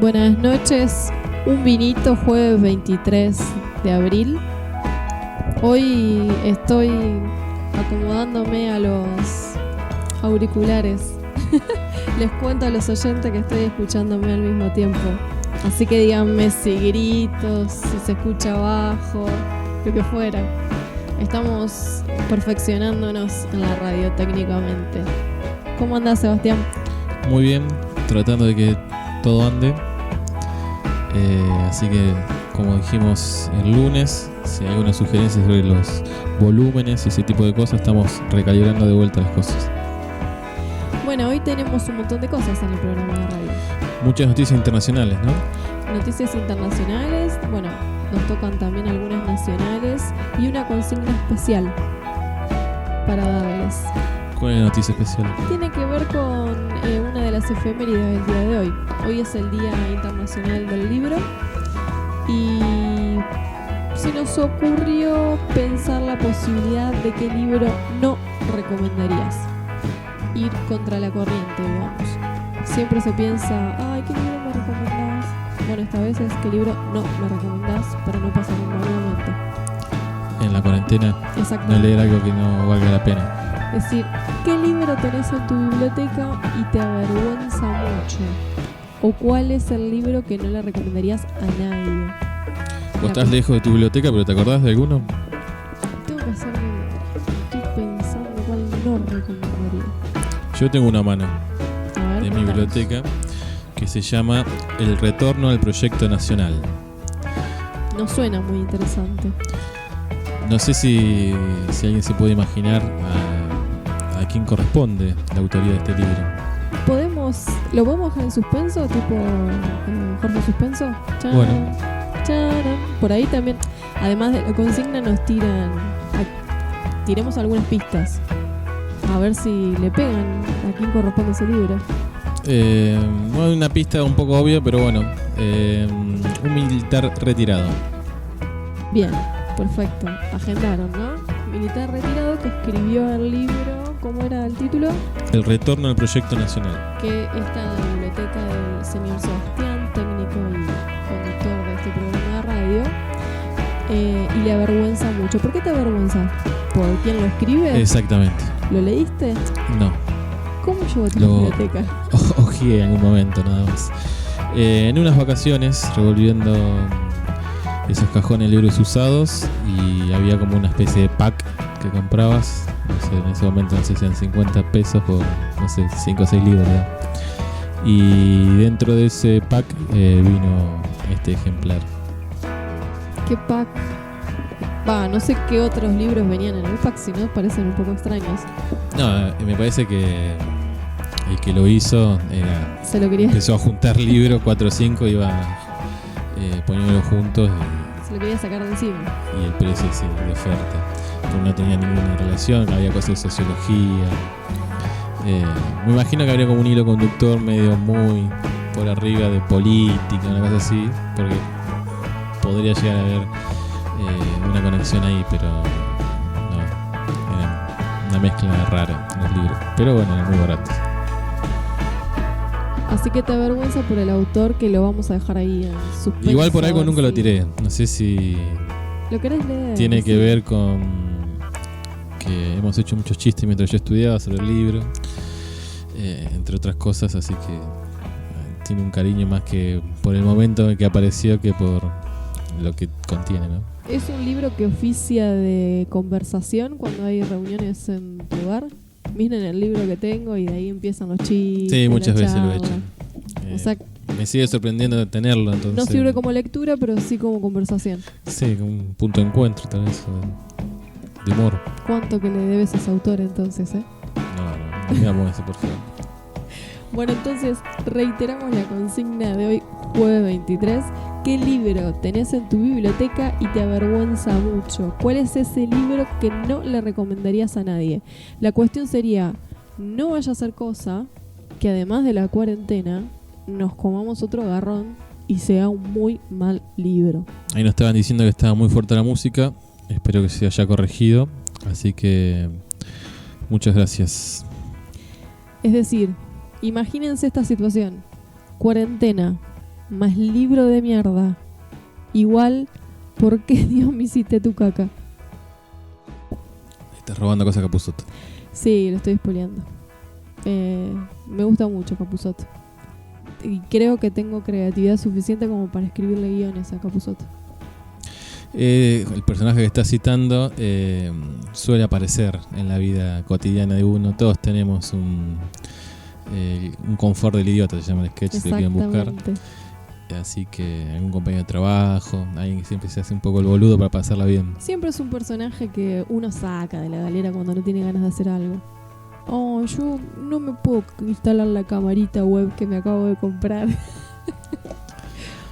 Buenas noches, un vinito, jueves 23 de abril. Hoy estoy acomodándome a los auriculares. Les cuento a los oyentes que estoy escuchándome al mismo tiempo. Así que díganme si grito, si se escucha bajo, lo que fuera. Estamos perfeccionándonos en la radio técnicamente. ¿Cómo andás, Sebastián? Muy bien, tratando de que todo ande. Así que, como dijimos el lunes, si hay alguna sugerencia sobre los volúmenes y ese tipo de cosas, estamos recalibrando de vuelta las cosas. Bueno, hoy tenemos un montón de cosas en el programa de radio. Muchas noticias internacionales, ¿no? Noticias internacionales, bueno, nos tocan también algunas nacionales y una consigna especial para darles. ¿Cuál es la noticia especial? Tiene que ver con una de las efemérides del día de hoy. Hoy es el Día Internacional del Libro y se nos ocurrió pensar la posibilidad de qué libro no recomendarías. Ir contra la corriente, digamos. Siempre se piensa, ay, ¿qué libro me recomendás? Bueno, esta vez es qué libro no me recomendás para no pasar un mal momento. En la cuarentena, no leer algo que no valga la pena. Es decir, ¿qué libro tenés en tu biblioteca y te avergüenza mucho? ¿O cuál es el libro que no le recomendarías a nadie? Vos estás lejos de tu biblioteca, pero ¿te acordás de alguno? Tengo que hacer memoria. Estoy pensando cuál no recomendaría. Yo tengo una mano A ver, de mi biblioteca que se llama El Retorno al Proyecto Nacional. No suena muy interesante. No sé si alguien se puede imaginar a quién corresponde la autoría de este libro. ¿Lo podemos dejar en suspenso? Tipo Jorge Suspenso. Charan, Bueno. charan. Por ahí también, además de la consigna, nos tiremos algunas pistas. A ver si le pegan a quién corresponde ese libro. Bueno, una pista un poco obvia, pero bueno. Un militar retirado. Bien, perfecto. Agendaron, ¿no? Militar retirado que escribió el libro. ¿Cómo era el título? El Retorno al Proyecto Nacional. Que está en la biblioteca del señor Sebastián, técnico y conductor de este programa de radio. Y le avergüenza mucho. ¿Por qué te avergüenza? ¿Por quién lo escribe? Exactamente. ¿Lo leíste? No. ¿Cómo llegó a tu biblioteca? Ojeé en algún momento, nada más. En unas vacaciones, revolviendo esos cajones de libros usados, y había como una especie de pack que comprabas. No sé, en ese momento no sé si eran 50 pesos por, no sé, 5 o 6 libros, ¿verdad? Y dentro de ese pack vino este ejemplar. ¿Qué pack? No sé qué otros libros venían en el pack, si no parecen un poco extraños. No, me parece que el que lo hizo se lo quería. Empezó a juntar libros, 4 o 5, iba poniéndolos juntos se lo quería sacar de encima. Y el precio sí, de oferta. Pero no tenía ninguna relación, había cosas de sociología. Me imagino que habría como un hilo conductor medio muy por arriba de política, una cosa así, porque podría llegar a haber una conexión ahí, pero no, era una mezcla rara en los libros. Pero bueno, eran muy baratos. Así que te avergüenza por el autor, que lo vamos a dejar ahí en suspenso. Igual por algo nunca lo tiré. No sé si ¿lo querés leer? Tiene que ver con que hemos hecho muchos chistes mientras yo estudiaba sobre el libro, entre otras cosas, así que tiene un cariño más que por el momento en que apareció que por lo que contiene, ¿no? ¿Es un libro que oficia de conversación cuando hay reuniones en tu hogar? Miren el libro que tengo y de ahí empiezan los chistes. Sí, muchas veces lo he hecho. O sea, me sigue sorprendiendo tenerlo, entonces. No sirve como lectura, pero sí como conversación. Sí, como un punto de encuentro, tal vez, de humor. ¿Cuánto que le debes a ese autor entonces, No, digamos eso, por favor. Bueno, entonces reiteramos la consigna de hoy, jueves 23. ¿Qué libro tenés en tu biblioteca y te avergüenza mucho? ¿Cuál es ese libro que no le recomendarías a nadie? La cuestión sería, no vaya a ser cosa que además de la cuarentena nos comamos otro garrón y sea un muy mal libro. Ahí nos estaban diciendo que estaba muy fuerte la música. Espero que se haya corregido. Así que muchas gracias. Es decir, imagínense esta situación. Cuarentena. más libro de mierda. Igual, ¿por qué Dios me hiciste tu caca? Estás robando cosas a Capusotto. Sí, lo estoy spoileando. Me gusta mucho Capusotto. Y creo que tengo creatividad suficiente como para escribirle guiones a Capusotto. El personaje que estás citando suele aparecer en la vida cotidiana de uno. Todos tenemos un confort del idiota, se llama el sketch, si lo quieren buscar. Así que algún compañero de trabajo, alguien que siempre se hace un poco el boludo para pasarla bien. Siempre es un personaje que uno saca de la galera cuando no tiene ganas de hacer algo. Oh, yo no me puedo instalar la camarita web que me acabo de comprar.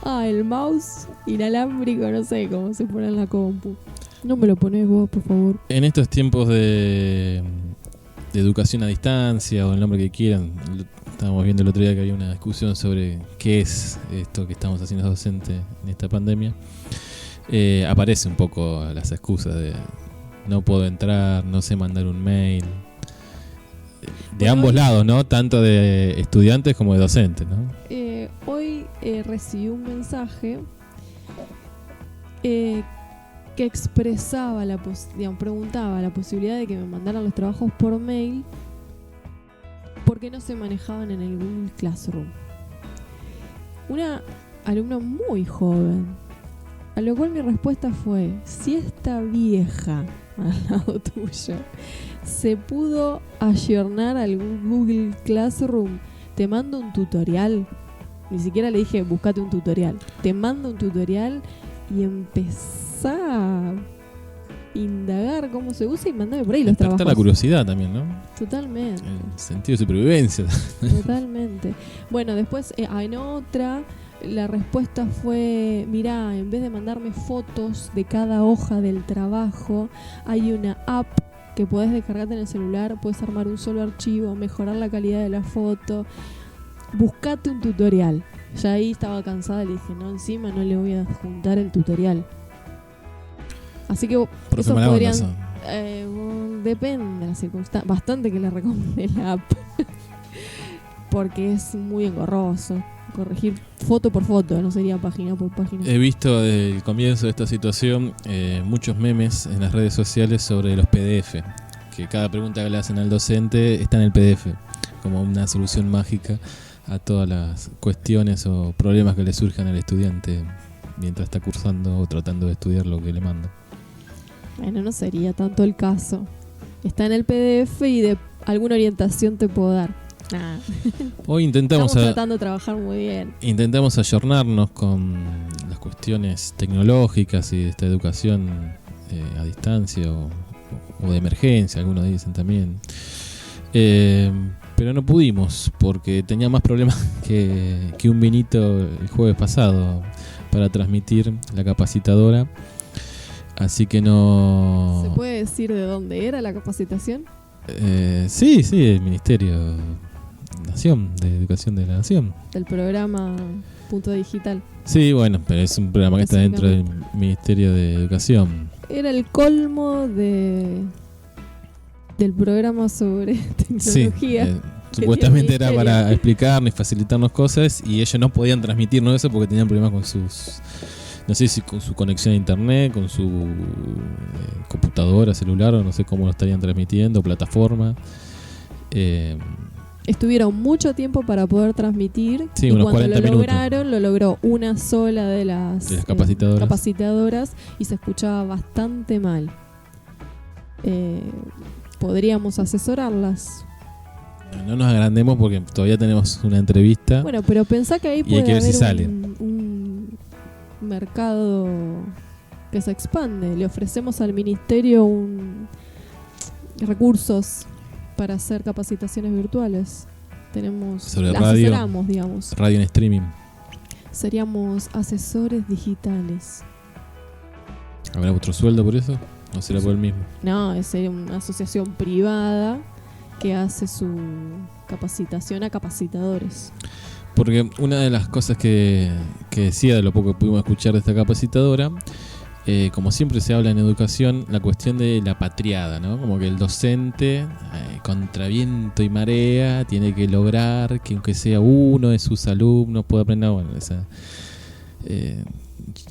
El mouse inalámbrico, no sé cómo se pone en la compu. No me lo pones vos, por favor. En estos tiempos de educación a distancia o el nombre que quieran, estábamos viendo el otro día que había una discusión sobre qué es esto que estamos haciendo los docentes en esta pandemia. Aparece un poco las excusas de no puedo entrar, no sé mandar un mail. De ambos lados, ¿no? Tanto de estudiantes como de docentes, ¿no? Hoy recibí un mensaje que expresaba preguntaba la posibilidad de que me mandaran los trabajos por mail porque no se manejaban en el Google Classroom. Una alumna muy joven, a lo cual mi respuesta fue: si esta vieja al lado tuyo se pudo ayornar al Google Classroom, te mando un tutorial. Ni siquiera le dije buscate un tutorial, te mando un tutorial y empezá a indagar cómo se usa y mandame por ahí los trabajos. Está la curiosidad también, ¿no? Totalmente. El sentido de supervivencia. Totalmente. Bueno, después en otra la respuesta fue: mirá, en vez de mandarme fotos de cada hoja del trabajo, hay una app que podés descargarte en el celular, puedes armar un solo archivo, mejorar la calidad de la foto. Buscate un tutorial. Ya ahí estaba cansada y le dije: no, encima no le voy a juntar el tutorial. Así que eso podrían... depende de la circunstancia. Bastante que le recomendé la app. Porque es muy engorroso. Corregir foto por foto, no sería página por página. He visto desde el comienzo de esta situación muchos memes en las redes sociales sobre los PDF. Que cada pregunta que le hacen al docente está en el PDF. Como una solución mágica a todas las cuestiones o problemas que le surjan al estudiante mientras está cursando o tratando de estudiar lo que le manda. Bueno, no sería tanto el caso. Está en el PDF y de alguna orientación te puedo dar. Nah. Hoy estamos tratando de trabajar muy bien. Intentamos ayornarnos con las cuestiones tecnológicas y de esta educación a distancia o de emergencia, algunos dicen también. Pero no pudimos porque tenía más problemas que un vinito el jueves pasado para transmitir la capacitadora. Así que no... ¿Se puede decir de dónde era la capacitación? Sí, el Ministerio Nación, de Educación de la Nación. Del programa Punto Digital. Sí, bueno, pero es un programa que está dentro del Ministerio de Educación. Era el colmo del programa sobre tecnología. Sí, supuestamente era para explicarnos y facilitarnos cosas y ellos no podían transmitirnos eso porque tenían problemas con sus... No sé si con su conexión a internet, con su computadora, celular, o no sé cómo lo estarían transmitiendo, plataforma. Estuvieron mucho tiempo para poder transmitir. Sí, y unos cuando 40 lo lograron, lo logró una sola de las capacitadoras y se escuchaba bastante mal. Podríamos asesorarlas. No nos agrandemos porque todavía tenemos una entrevista. Bueno, pero pensá que ahí puede haber si sale. un mercado que se expande. Le ofrecemos al ministerio recursos para hacer capacitaciones virtuales. Sobre radio, asesoramos, digamos. Radio en streaming. Seríamos asesores digitales. ¿Habrá otro sueldo por eso? ¿O será por el mismo? No, sería una asociación privada que hace su capacitación a capacitadores. Porque una de las cosas que decía de lo poco que pudimos escuchar de esta capacitadora como siempre se habla en educación, la cuestión de la patriada, ¿no? Como que el docente, contra viento y marea, tiene que lograr que aunque sea uno de sus alumnos pueda aprender. Bueno, esa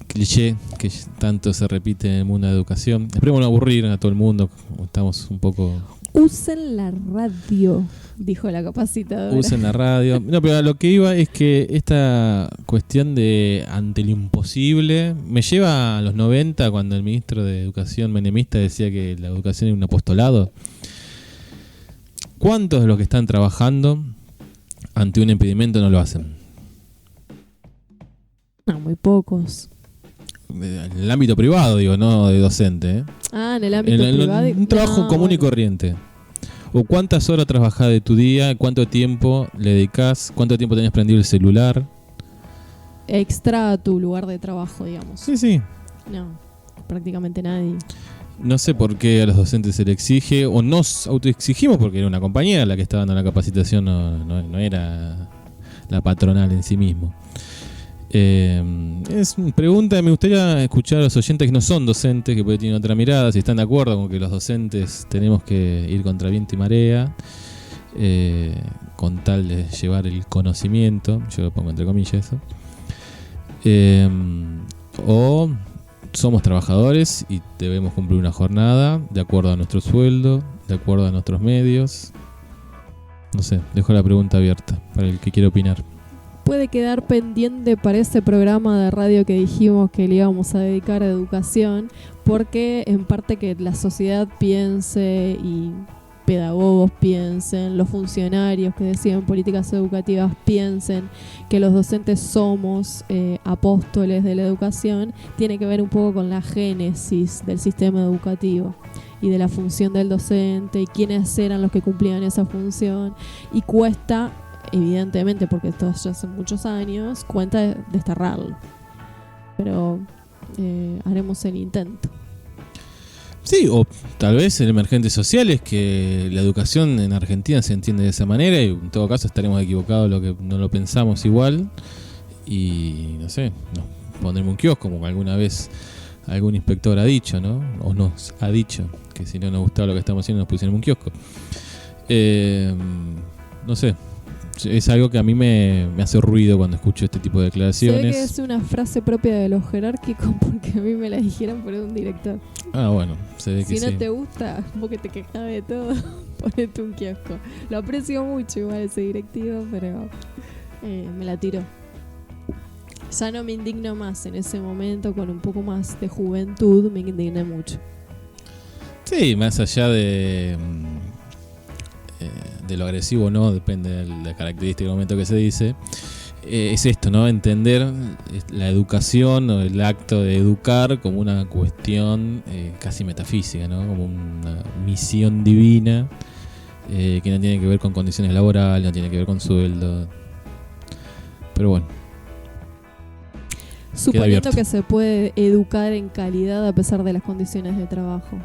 cliché que tanto se repite en el mundo de la educación. Esperemos no aburrir a todo el mundo, estamos un poco... Usen la radio, dijo la capacitadora. Usen la radio. No, pero a lo que iba es que esta cuestión de ante lo imposible me lleva a los 90, cuando el ministro de Educación menemista decía que la educación era un apostolado. ¿Cuántos de los que están trabajando ante un impedimento no lo hacen? No, muy pocos. En el ámbito privado, digo, no de docente. En el ámbito privado. Un trabajo común y corriente. ¿O cuántas horas trabajás de tu día? ¿Cuánto tiempo le dedicás? ¿Cuánto tiempo tenés prendido el celular? Extra a tu lugar de trabajo, digamos. Sí. No, prácticamente nadie. No sé por qué a los docentes se le exige, o nos autoexigimos, porque era una compañera la que estaba dando la capacitación, no era la patronal en sí mismo. Es una pregunta, me gustaría escuchar a los oyentes que no son docentes, que pueden tener otra mirada, si están de acuerdo con que los docentes tenemos que ir contra viento y marea, con tal de llevar el conocimiento, yo lo pongo entre comillas eso, o somos trabajadores y debemos cumplir una jornada de acuerdo a nuestro sueldo, de acuerdo a nuestros medios. No sé, dejo la pregunta abierta para el que quiera opinar. Puede quedar pendiente para ese programa de radio que dijimos que le íbamos a dedicar a educación, porque en parte que la sociedad piense y pedagogos piensen, los funcionarios que deciden políticas educativas piensen que los docentes somos apóstoles de la educación, tiene que ver un poco con la génesis del sistema educativo y de la función del docente y quiénes eran los que cumplían esa función, y cuesta, evidentemente, porque esto ya hace muchos años, cuenta desterrarlo. Pero haremos el intento. Sí, o tal vez el emergente social es que la educación en Argentina se entiende de esa manera y en todo caso estaremos equivocados lo que no lo pensamos igual y no sé, nos pondremos un kiosco como alguna vez algún inspector ha dicho, ¿no? O nos ha dicho que si no nos gustaba lo que estamos haciendo nos pusiéramos un kiosco. No sé. Es algo que a mí me hace ruido cuando escucho este tipo de declaraciones. Se ve que es una frase propia de los jerárquicos, porque a mí me la dijeron por un director. Bueno, se ve que sí. Si no te gusta, vos que te quejas de todo, ponete un kiosco. Lo aprecio mucho igual ese directivo, pero me la tiró. Ya no me indigno más en ese momento, con un poco más de juventud, me indigné mucho. Sí, más allá de lo agresivo, no, depende de la característica del momento que se dice, es esto, ¿no? Entender la educación o el acto de educar como una cuestión casi metafísica, ¿no? Como una misión divina que no tiene que ver con condiciones laborales, no tiene que ver con sueldo. Pero bueno. Suponiendo que se puede educar en calidad a pesar de las condiciones de trabajo.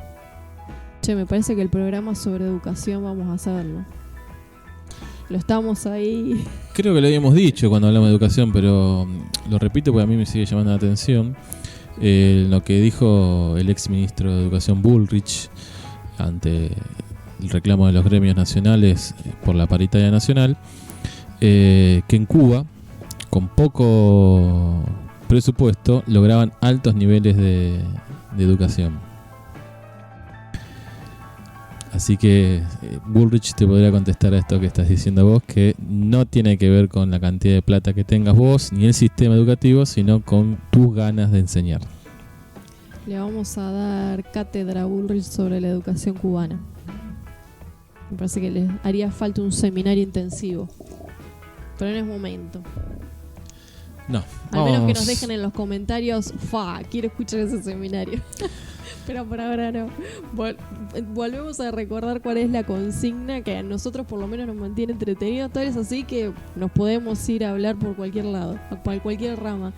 Che, me parece que el programa sobre educación vamos a hacerlo. Lo estamos ahí. Creo que lo habíamos dicho cuando hablamos de educación, pero lo repito porque a mí me sigue llamando la atención. Lo que dijo el ex ministro de Educación Bullrich ante el reclamo de los gremios nacionales por la paritaria nacional, que en Cuba, con poco presupuesto, lograban altos niveles de educación. Así que Bullrich te podría contestar a esto que estás diciendo vos, que no tiene que ver con la cantidad de plata que tengas vos ni el sistema educativo, sino con tus ganas de enseñar. Le vamos a dar cátedra a Bullrich sobre la educación cubana. Me parece que le haría falta un seminario intensivo, pero no es momento. No. Al menos que nos dejen en los comentarios, quiero escuchar ese seminario. Pero por ahora no. Volvemos a recordar cuál es la consigna que a nosotros por lo menos nos mantiene entretenidos. Tal es así que nos podemos ir a hablar por cualquier lado, por cualquier rama.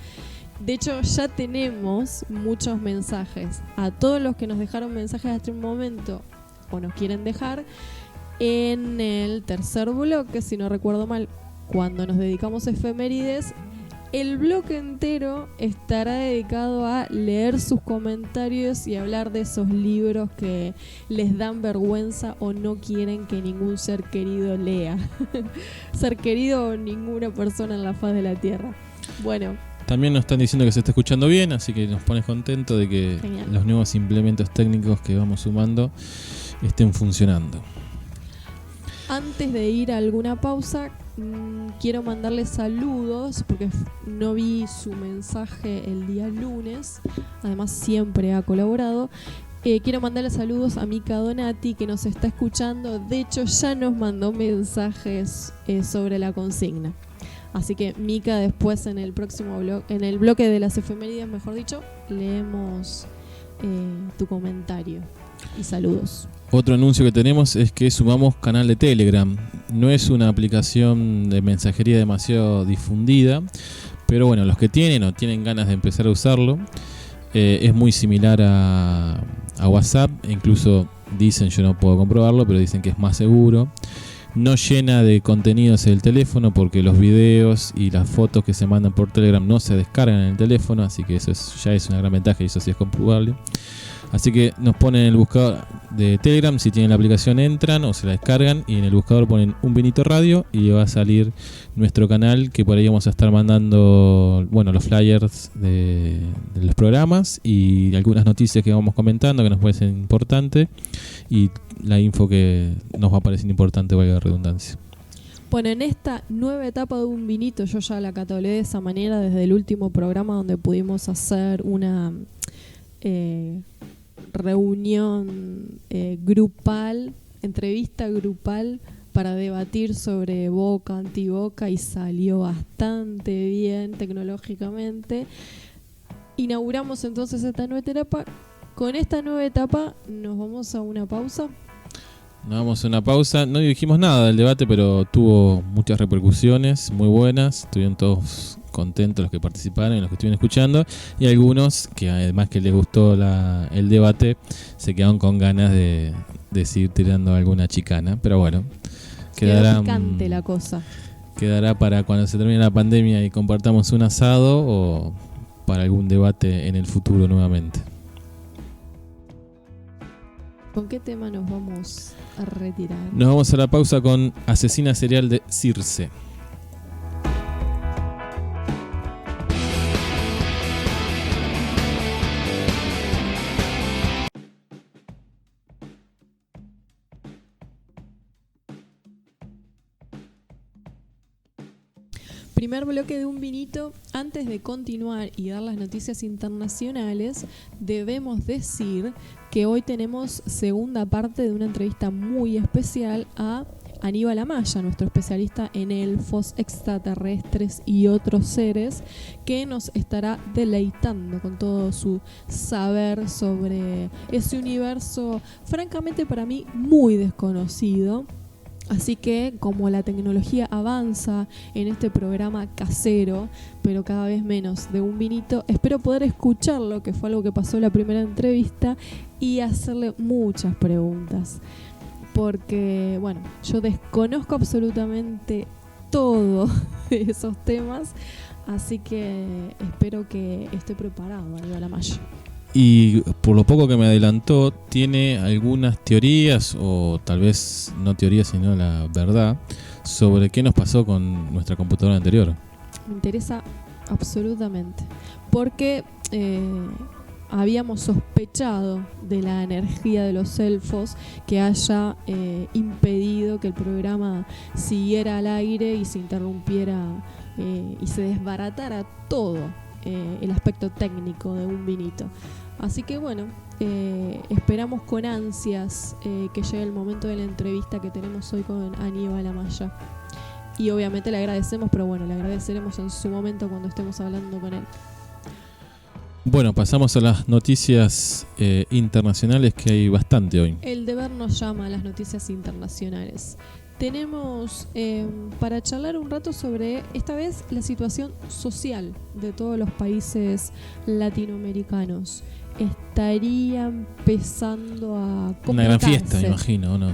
De hecho, ya tenemos muchos mensajes. A todos los que nos dejaron mensajes hasta un momento o nos quieren dejar, en el tercer bloque, si no recuerdo mal, cuando nos dedicamos a efemérides, El bloque entero estará dedicado a leer sus comentarios y hablar de esos libros que les dan vergüenza o no quieren que ningún ser querido lea. Ser querido o ninguna persona en la faz de la tierra. Bueno. También nos están diciendo que se está escuchando bien, así que nos pones contentos de que Genial. Los nuevos implementos técnicos que vamos sumando estén funcionando. Antes de ir a alguna pausa, quiero mandarle saludos porque no vi su mensaje el día lunes. Además siempre ha colaborado. Quiero mandarle saludos a Mica Donati, que nos está escuchando. De hecho ya nos mandó mensajes sobre la consigna. Así que Mica, después en el próximo en el bloque de las efemérides, mejor dicho, leemos tu comentario y saludos. Otro anuncio que tenemos es que sumamos canal de Telegram. No es una aplicación de mensajería demasiado difundida, pero bueno, los que tienen o tienen ganas de empezar a usarlo, es muy similar a WhatsApp. Incluso dicen, yo no puedo comprobarlo, pero dicen que es más seguro. No llena de contenidos el teléfono porque los videos y las fotos que se mandan por Telegram no se descargan en el teléfono, así que eso ya es una gran ventaja y eso sí es comprobable. Así que nos ponen en el buscador de Telegram, si tienen la aplicación entran o se la descargan y en el buscador ponen Un Vinito Radio y va a salir nuestro canal, que por ahí vamos a estar mandando, bueno, los flyers de los programas y algunas noticias que vamos comentando que nos parecen importantes y la info que nos va a parecer importante, valga la redundancia. Bueno, en esta nueva etapa de Un Vinito, yo ya la catalogé de esa manera desde el último programa donde pudimos hacer una reunión grupal, entrevista grupal para debatir sobre Boca, anti-Boca, y salió bastante bien tecnológicamente. Inauguramos entonces esta nueva etapa. Con esta nueva etapa nos vamos a una pausa. Nos vamos a una pausa. No dijimos nada del debate, pero tuvo muchas repercusiones muy buenas. Estuvieron todos contentos los que participaron y los que estuvieron escuchando. Y algunos que además que les gustó el debate, se quedaron con ganas de seguir tirando alguna chicana. Pero bueno, quedará picante la cosa. Quedará para cuando se termine la pandemia y compartamos un asado o para algún debate en el futuro nuevamente. ¿Con qué tema nos vamos a retirar? Nos vamos a la pausa con Asesina Serial de Circe. Primer bloque de Un Vinito. Antes de continuar y dar las noticias internacionales, debemos decir que hoy tenemos segunda parte de una entrevista muy especial a Aníbal Amaya, nuestro especialista en elfos, extraterrestres y otros seres, que nos estará deleitando con todo su saber sobre ese universo, francamente para mí muy desconocido. Así que como la tecnología avanza en este programa casero, pero cada vez menos de Un Vinito, espero poder escucharlo, que fue algo que pasó en la primera entrevista, y hacerle muchas preguntas. Porque, bueno, yo desconozco absolutamente todo de esos temas, así que espero que esté preparado, Aníbal Amaya. Y por lo poco que me adelantó, tiene algunas teorías, o tal vez no teorías, sino la verdad, sobre qué nos pasó con nuestra computadora anterior. Me interesa absolutamente, porque habíamos sospechado de la energía de los elfos que haya impedido que el programa siguiera al aire y se interrumpiera y se desbaratara todo el aspecto técnico de Un Vinito. Así que bueno, esperamos con ansias que llegue el momento de la entrevista que tenemos hoy con Aníbal Amaya. Y obviamente le agradecemos, pero bueno, le agradeceremos en su momento cuando estemos hablando con él. Bueno, pasamos a las noticias internacionales, que hay bastante hoy. El deber nos llama a las noticias internacionales. Tenemos para charlar un rato sobre, esta vez, la situación social de todos los países latinoamericanos. Estaría empezando a complicarse. Una gran fiesta, me imagino, ¿o no?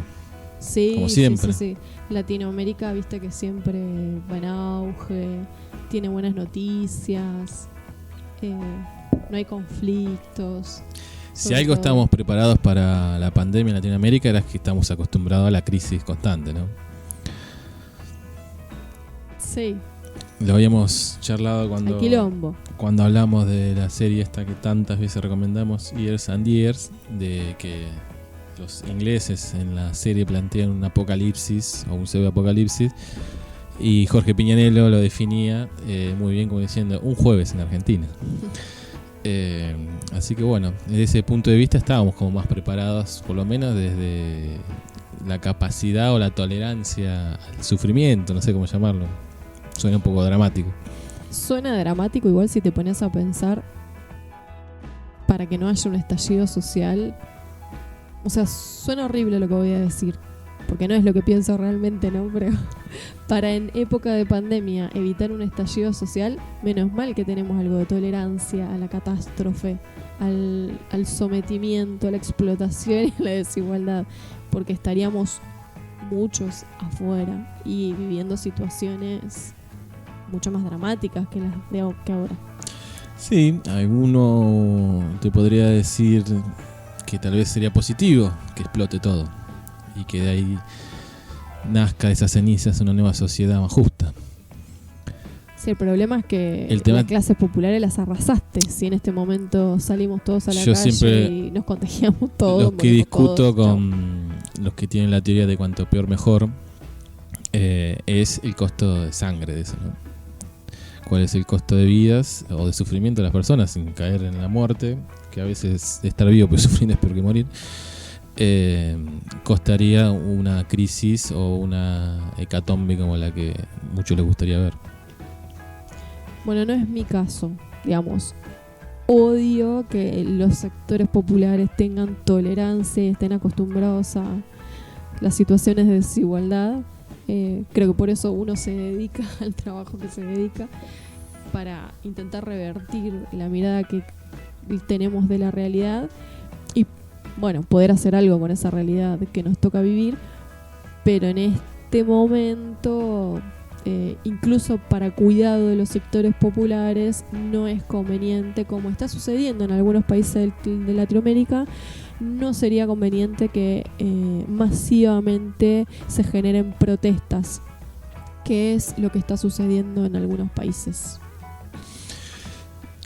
Sí, como siempre. sí. Latinoamérica, viste que siempre va en auge, tiene buenas noticias, no hay conflictos. Si algo estamos preparados para la pandemia en Latinoamérica era que estamos acostumbrados a la crisis constante, ¿no? Sí. Lo habíamos charlado Al quilombo. cuando hablamos de la serie esta que tantas veces recomendamos, Years and Years, de que los ingleses en la serie plantean un apocalipsis o un pseudo-apocalipsis, y Jorge Piñanello lo definía muy bien como diciendo un jueves en Argentina. Así que bueno, desde ese punto de vista estábamos como más preparados, por lo menos desde la capacidad o la tolerancia al sufrimiento, no sé cómo llamarlo. Suena un poco dramático. Suena dramático, igual si te pones a pensar, para que no haya un estallido social. O sea, suena horrible lo que voy a decir, porque no es lo que pienso realmente, ¿no? Pero para en época de pandemia evitar un estallido social, menos mal que tenemos algo de tolerancia a la catástrofe, al sometimiento, a la explotación y a la desigualdad, porque estaríamos muchos afuera y viviendo situaciones mucho más dramáticas que las de ahora. Sí, alguno te podría decir que tal vez sería positivo que explote todo y que de ahí nazca de esas cenizas una nueva sociedad más justa. Sí, el problema es que las clases populares las arrasaste. Si en este momento salimos todos a la calle y nos contagiamos todos. Los que discuto con los que tienen la teoría de cuanto peor mejor es el costo de sangre de eso, ¿no? ¿Cuál es el costo de vidas o de sufrimiento de las personas sin caer en la muerte? Que a veces estar vivo pero sufrir es peor que morir. Costaría una crisis o una hecatombe como la que muchos les gustaría ver. Bueno, no es mi caso, digamos. Odio que los sectores populares tengan tolerancia y estén acostumbrados a las situaciones de desigualdad. Creo que por eso uno se dedica al trabajo que se dedica, para intentar revertir la mirada que tenemos de la realidad y, bueno, poder hacer algo con esa realidad que nos toca vivir. Pero en este momento, incluso para cuidado de los sectores populares, no es conveniente, como está sucediendo en algunos países de Latinoamérica, no sería conveniente que masivamente se generen protestas, que es lo que está sucediendo en algunos países.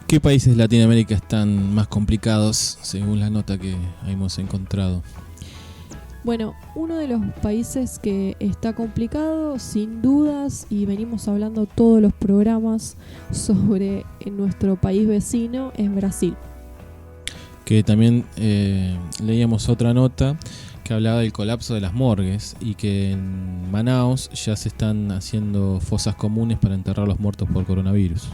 ¿Qué países de Latinoamérica están más complicados según la nota que hemos encontrado? Bueno, uno de los países que está complicado, sin dudas, y venimos hablando todos los programas sobre nuestro país vecino, es Brasil. Que también leíamos otra nota que hablaba del colapso de las morgues y que en Manaus ya se están haciendo fosas comunes para enterrar a los muertos por coronavirus.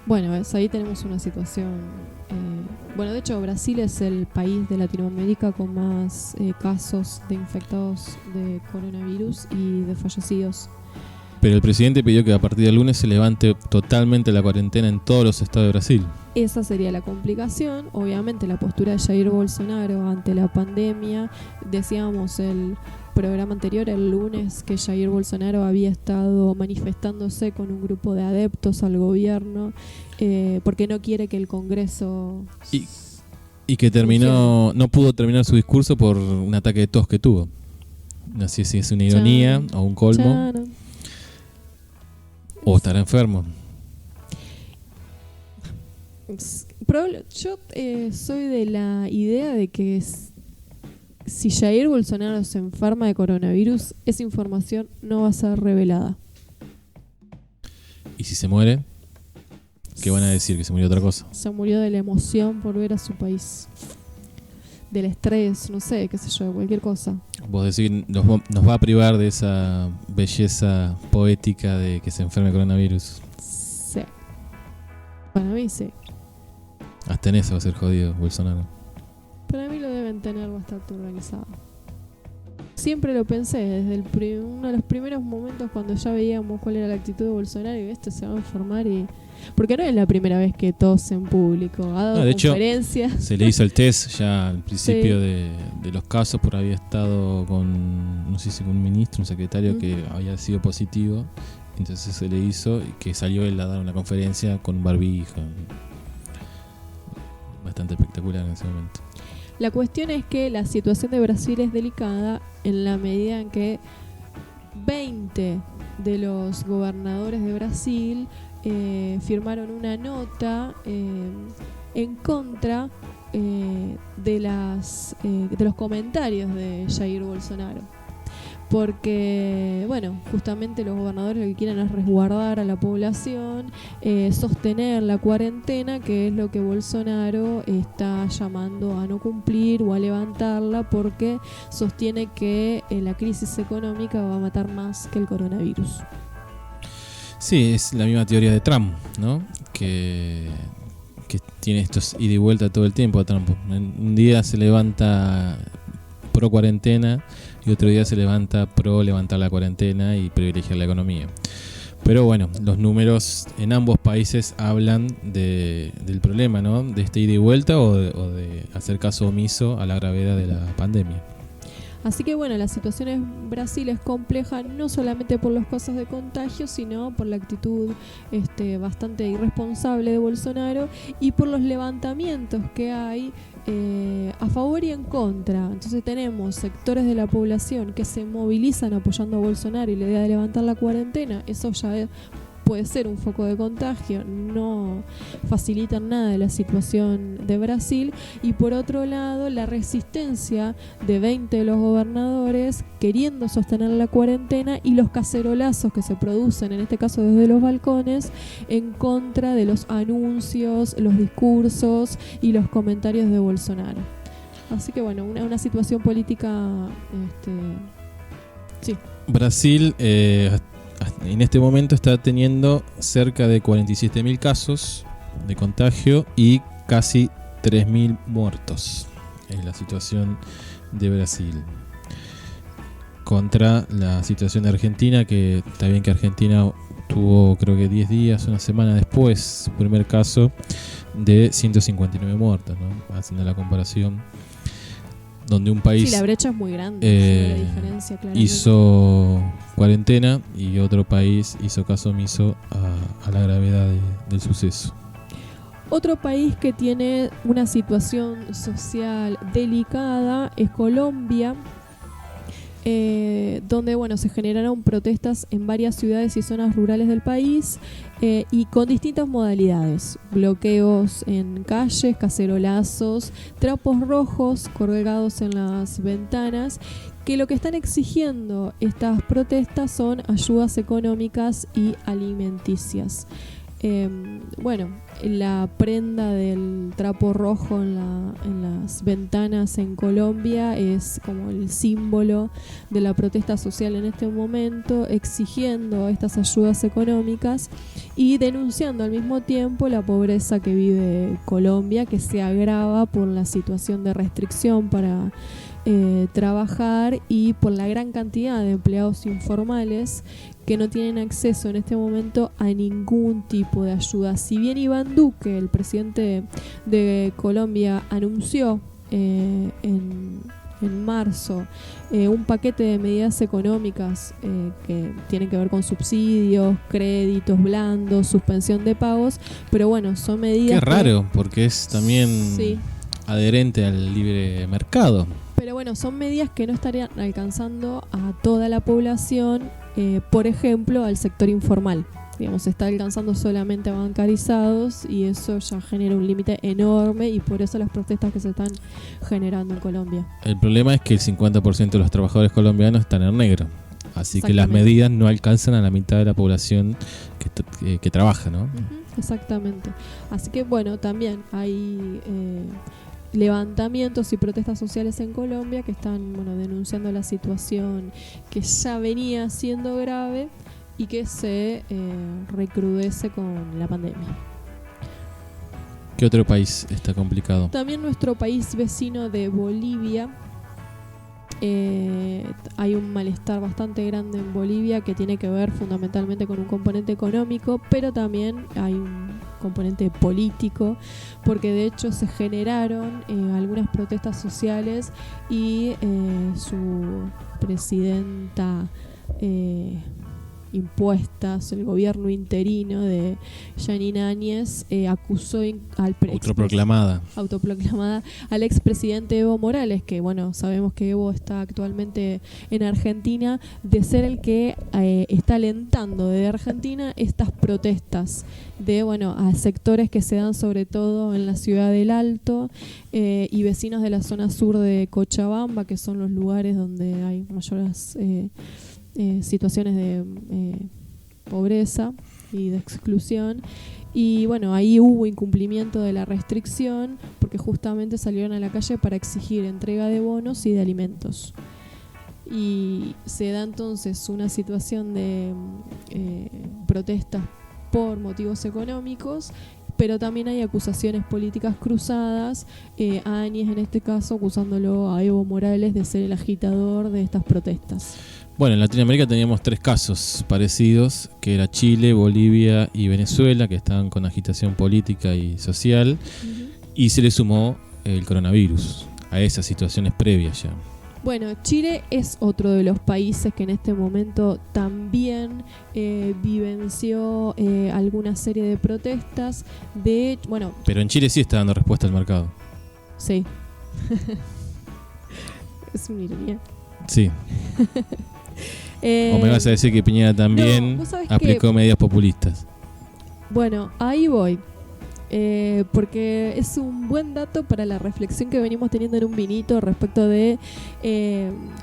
Bueno, ahí tenemos una situación. Bueno, de hecho, Brasil es el país de Latinoamérica con más casos de infectados de coronavirus y de fallecidos. Pero el presidente pidió que a partir del lunes se levante totalmente la cuarentena en todos los estados de Brasil. Esa sería la complicación. Obviamente la postura de Jair Bolsonaro ante la pandemia. Decíamos el programa anterior, el lunes, que Jair Bolsonaro había estado manifestándose con un grupo de adeptos al gobierno porque no quiere que el Congreso... Y que no pudo terminar su discurso por un ataque de tos que tuvo. No sé si es una ironía o un colmo. O estará enfermo. Yo soy de la idea de que si Jair Bolsonaro se enferma de coronavirus, esa información no va a ser revelada. ¿Y si se muere? ¿Qué van a decir? ¿Que se murió otra cosa? Se murió de la emoción por ver a su país. Del estrés, no sé, qué sé yo, cualquier cosa. Vos decís, nos va a privar de esa belleza poética de que se enferme de coronavirus. Sí. Para mí sí. Hasta en eso va a ser jodido Bolsonaro. Para mí lo deben tener bastante organizado. siempre lo pensé, desde uno de los primeros momentos cuando ya veíamos cuál era la actitud de Bolsonaro y este se va a enfermar porque no es la primera vez que tose en público, ha dado de conferencias. Hecho, se le hizo el test ya al principio Sí. de los casos, porque había estado con, no sé si con un ministro, un secretario que había sido positivo, entonces se le hizo y que salió él a dar una conferencia con un barbijo. Bastante espectacular en ese momento. La cuestión es que la situación de Brasil es delicada en la medida en que 20 de los gobernadores de Brasil firmaron una nota en contra de los comentarios de Jair Bolsonaro. Porque, bueno, justamente los gobernadores lo que quieren es resguardar a la población, sostener la cuarentena, que es lo que Bolsonaro está llamando a no cumplir o a levantarla, porque sostiene que la crisis económica va a matar más que el coronavirus. Sí, es la misma teoría de Trump, ¿no? Que tiene estos ida y vuelta todo el tiempo a Trump. Un día se levanta pro cuarentena y otro día se levanta pro levantar la cuarentena y privilegiar la economía. Pero bueno, los números en ambos países hablan del problema, ¿no? De este ida y vuelta o de hacer caso omiso a la gravedad de la pandemia. Así que bueno, la situación en Brasil es compleja no solamente por los casos de contagio, sino por la actitud bastante irresponsable de Bolsonaro y por los levantamientos que hay a favor y en contra. Entonces tenemos sectores de la población que se movilizan apoyando a Bolsonaro y la idea de levantar la cuarentena. Eso ya puede ser un foco de contagio, no facilita nada de la situación de Brasil. Y por otro lado, la resistencia de 20 de los gobernadores queriendo sostener la cuarentena y los cacerolazos que se producen, en este caso desde los balcones, en contra de los anuncios, los discursos y los comentarios de Bolsonaro. Así que bueno, una situación política sí. Brasil en este momento está teniendo cerca de 47.000 casos de contagio y casi 3.000 muertos. Es la situación de Brasil. Contra la situación de Argentina, que está bien que Argentina tuvo creo que 10 días, una semana después, su primer caso de 159 muertos, ¿no? Haciendo la comparación, donde un país la brecha es muy grande, la diferencia, claramente. Hizo cuarentena y otro país hizo caso omiso a la gravedad del suceso. Otro país que tiene una situación social delicada es Colombia, donde bueno, se generaron protestas en varias ciudades y zonas rurales del país y con distintas modalidades: bloqueos en calles, cacerolazos, trapos rojos colgados en las ventanas, que lo que están exigiendo estas protestas son ayudas económicas y alimenticias. Bueno, la prenda del trapo rojo en las ventanas en Colombia es como el símbolo de la protesta social en este momento, exigiendo estas ayudas económicas y denunciando al mismo tiempo la pobreza que vive Colombia, que se agrava por la situación de restricción para trabajar y por la gran cantidad de empleados informales que no tienen acceso en este momento a ningún tipo de ayuda. Si bien Iván Duque, el presidente de Colombia, anunció en marzo un paquete de medidas económicas que tienen que ver con subsidios, créditos blandos, suspensión de pagos, pero bueno, son medidas... Qué raro, porque es también sí, adherente al libre mercado. Pero bueno, son medidas que no estarían alcanzando a toda la población, por ejemplo, al sector informal. Digamos, se está alcanzando solamente a bancarizados y eso ya genera un límite enorme y por eso las protestas que se están generando en Colombia. El problema es que el 50% de los trabajadores colombianos están en negro. Así que las medidas no alcanzan a la mitad de la población que trabaja, ¿no? Exactamente. Así que bueno, también hay... levantamientos y protestas sociales en Colombia que están denunciando la situación que ya venía siendo grave y que se recrudece con la pandemia. ¿Qué otro país está complicado? También nuestro país vecino de Bolivia hay un malestar bastante grande en Bolivia que tiene que ver fundamentalmente con un componente económico, pero también hay un componente político, porque de hecho se generaron algunas protestas sociales y su presidenta impuestas, el gobierno interino de Yanine Áñez acusó autoproclamada al expresidente Evo Morales, que bueno, sabemos que Evo está actualmente en Argentina, de ser el que está alentando desde Argentina estas protestas de a sectores que se dan sobre todo en la ciudad del Alto y vecinos de la zona sur de Cochabamba, que son los lugares donde hay mayores situaciones de pobreza y de exclusión. Y bueno, ahí hubo incumplimiento de la restricción porque justamente salieron a la calle para exigir entrega de bonos y de alimentos. Y se da entonces una situación de protestas por motivos económicos, pero también hay acusaciones políticas cruzadas, Áñez en este caso acusándolo a Evo Morales de ser el agitador de estas protestas. Bueno, en Latinoamérica teníamos 3 casos parecidos, que era Chile, Bolivia y Venezuela, que estaban con agitación política y social, y se le sumó el coronavirus a esas situaciones previas ya. Bueno, Chile es otro de los países que en este momento también vivenció alguna serie de protestas. Pero en Chile sí está dando respuesta al mercado. Sí. Es una ironía. Sí. ¿O me vas a decir que Piñera también aplicó medidas populistas? Bueno, ahí voy. Porque es un buen dato para la reflexión que venimos teniendo en un vinito respecto de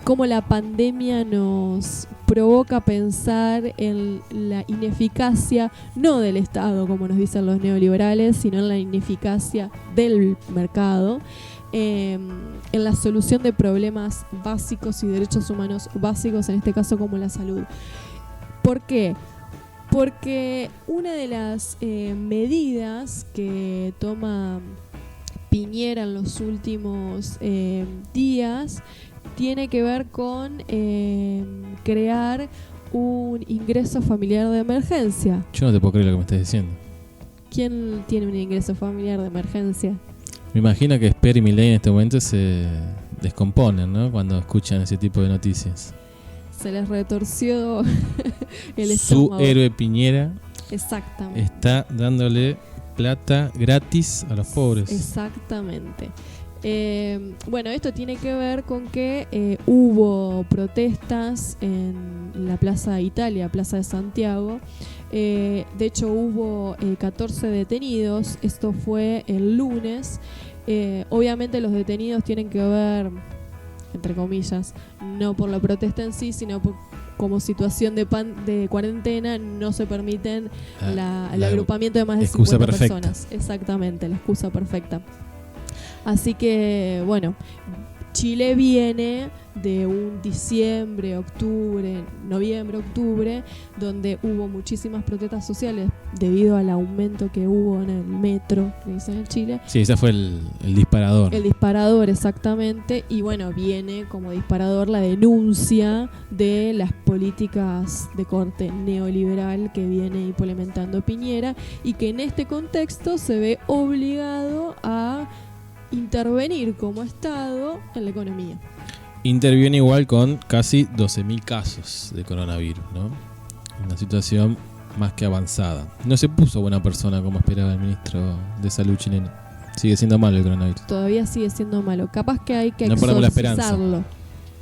cómo la pandemia nos provoca pensar en la ineficacia, no del Estado, como nos dicen los neoliberales, sino en la ineficacia del mercado, en la solución de problemas básicos y derechos humanos básicos, en este caso como la salud. ¿Por qué? Porque una de las medidas que toma Piñera en los últimos días tiene que ver con crear un ingreso familiar de emergencia. Yo no te puedo creer lo que me estás diciendo. ¿Quién tiene un ingreso familiar de emergencia? Me imagino que Esper y Milei en este momento se descomponen, ¿no? Cuando escuchan ese tipo de noticias. Se les retorció el Su estómago. héroe Piñera Exactamente. está dándole plata gratis a los pobres. Exactamente. Bueno, esto tiene que ver con que hubo protestas en la Plaza de Italia, Plaza de Santiago. De hecho hubo 14 detenidos. Esto fue el lunes. Obviamente los detenidos tienen que ver, entre comillas, no por la protesta en sí, sino como situación de cuarentena no se permiten el agrupamiento de más de 50 personas. Exactamente, la excusa perfecta. Así que, bueno, Chile viene de un noviembre, octubre, donde hubo muchísimas protestas sociales debido al aumento que hubo en el metro, que dicen en Chile. Sí, ese fue el disparador. El disparador, exactamente. Y bueno, viene como disparador la denuncia de las políticas de corte neoliberal que viene implementando Piñera y que en este contexto se ve obligado a intervenir como Estado en la economía. Interviene igual con casi 12.000 casos de coronavirus, ¿no? Una situación más que avanzada. No se puso buena persona como esperaba el ministro de Salud chileno. Sigue siendo malo el coronavirus. Todavía sigue siendo malo. Capaz que hay que no exorcizarlo.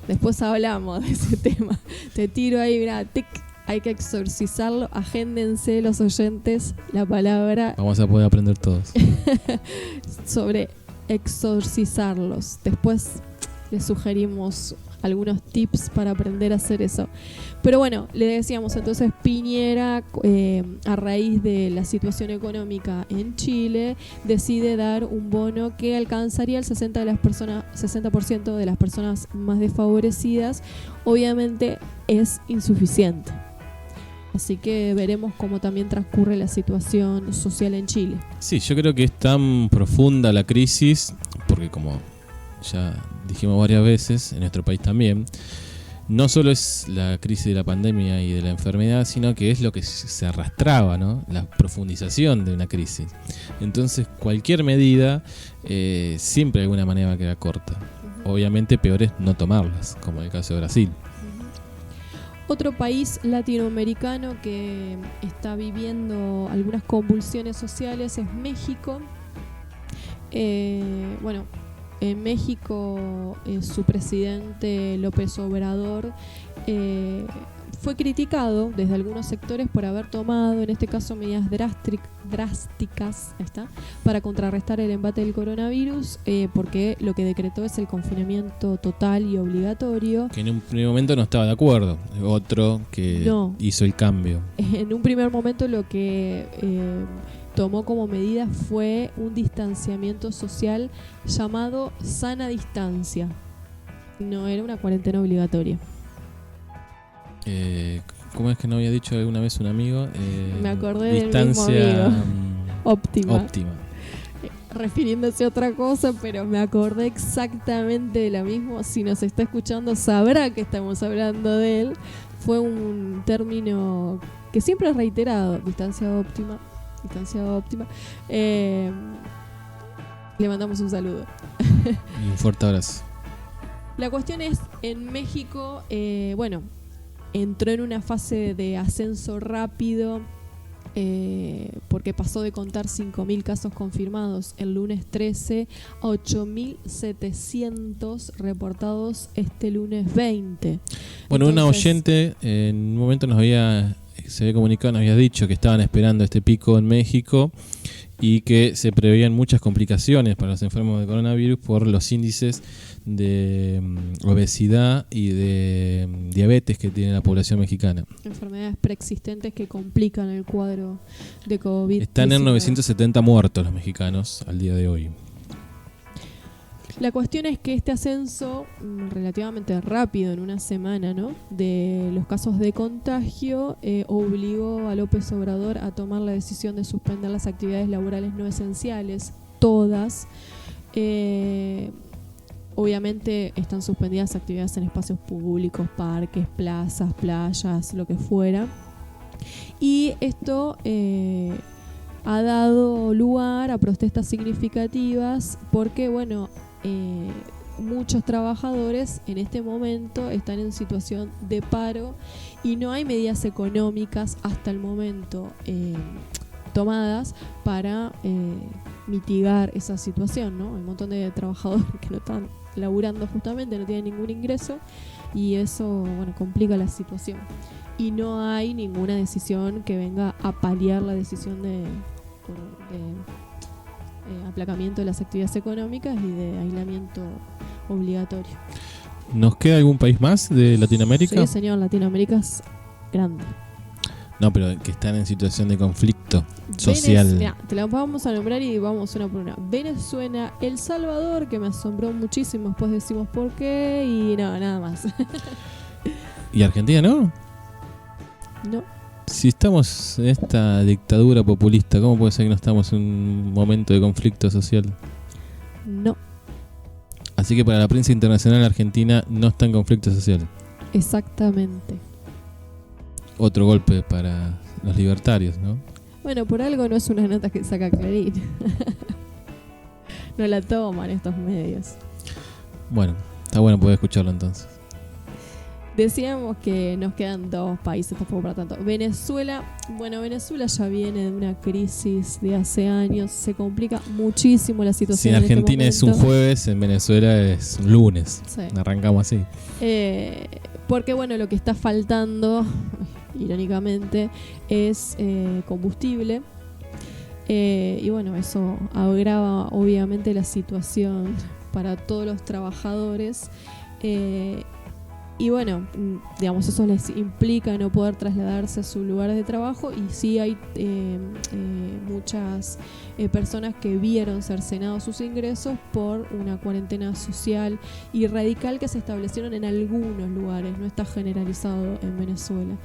Después hablamos de ese tema. Te tiro ahí, mirá, tic. Hay que exorcizarlo. Agéndense los oyentes la palabra. Vamos a poder aprender todos. Sobre exorcizarlos. Después les sugerimos algunos tips para aprender a hacer eso. Pero bueno, le decíamos entonces Piñera, a raíz de la situación económica en Chile, decide dar un bono que alcanzaría el 60% de las personas más desfavorecidas. Obviamente es insuficiente. Así que veremos cómo también transcurre la situación social en Chile. Sí, yo creo que es tan profunda la crisis, porque como ya dijimos varias veces, en nuestro país también, no solo es la crisis de la pandemia y de la enfermedad, sino que es lo que se arrastraba, ¿no? La profundización de una crisis. Entonces, cualquier medida siempre de alguna manera va a quedar corta. Obviamente, peor es no tomarlas, como en el caso de Brasil. Otro país latinoamericano que está viviendo algunas convulsiones sociales es México. En México su presidente López Obrador fue criticado desde algunos sectores por haber tomado, en este caso, medidas drásticas para contrarrestar el embate del coronavirus, porque lo que decretó es el confinamiento total y obligatorio. Que en un primer momento no estaba de acuerdo, otro que hizo el cambio. En un primer momento lo que tomó como medida fue un distanciamiento social llamado sana distancia. No era una cuarentena obligatoria. ¿Cómo es que no había dicho alguna vez un amigo? Me acordé distancia del mismo amigo. Óptima. Refiriéndose a otra cosa, pero me acordé exactamente de lo mismo. Si nos está escuchando sabrá que estamos hablando de él. Fue un término que siempre es reiterado, distancia óptima. Le mandamos un saludo. Y un fuerte abrazo. La cuestión es, en México, entró en una fase de ascenso rápido, porque pasó de contar 5.000 casos confirmados el lunes 13 a 8.700 reportados este lunes 20. Bueno, una oyente en un momento se había comunicado, nos había dicho que estaban esperando este pico en México y que se preveían muchas complicaciones para los enfermos de coronavirus por los índices de obesidad y de diabetes que tiene la población mexicana. Enfermedades preexistentes que complican el cuadro de COVID. Están en 970 muertos los mexicanos al día de hoy. La cuestión es que este ascenso relativamente rápido, en una semana, ¿no?, de los casos de contagio, obligó a López Obrador a tomar la decisión de suspender las actividades laborales no esenciales, todas. Obviamente están suspendidas actividades en espacios públicos, parques, plazas, playas, lo que fuera. Y esto ha dado lugar a protestas significativas porque, muchos trabajadores en este momento están en situación de paro y no hay medidas económicas hasta el momento tomadas para mitigar esa situación, ¿no? Hay un montón de trabajadores que no están laburando justamente, no tienen ningún ingreso y eso, complica la situación. Y no hay ninguna decisión que venga a paliar la decisión de aplacamiento de las actividades económicas y de aislamiento obligatorio. ¿Nos queda algún país más de Latinoamérica? Sí, señor, Latinoamérica es grande. No, pero que están en situación de conflicto social. Mira, te la vamos a nombrar y vamos una por una. Venezuela, El Salvador, que me asombró muchísimo, después decimos por qué y no, nada más. ¿Y Argentina no? No. Si estamos en esta dictadura populista, ¿cómo puede ser que no estamos en un momento de conflicto social? No. Así que para la prensa internacional, Argentina no está en conflicto social. Exactamente. Otro golpe para los libertarios, ¿no? Bueno, por algo no es una nota que saca Clarín. No la toman estos medios. Bueno, está bueno poder escucharlo entonces. Decíamos que nos quedan dos países, tampoco para tanto. Venezuela ya viene de una crisis de hace años, se complica muchísimo la situación. Si en Argentina es un jueves, en Venezuela es un lunes. Sí. Arrancamos así. Porque lo que está faltando, irónicamente, es combustible. Y eso agrava obviamente la situación para todos los trabajadores. Y eso les implica no poder trasladarse a sus lugares de trabajo y sí hay muchas personas que vieron cercenados sus ingresos por una cuarentena social y radical que se establecieron en algunos lugares, no está generalizado en Venezuela.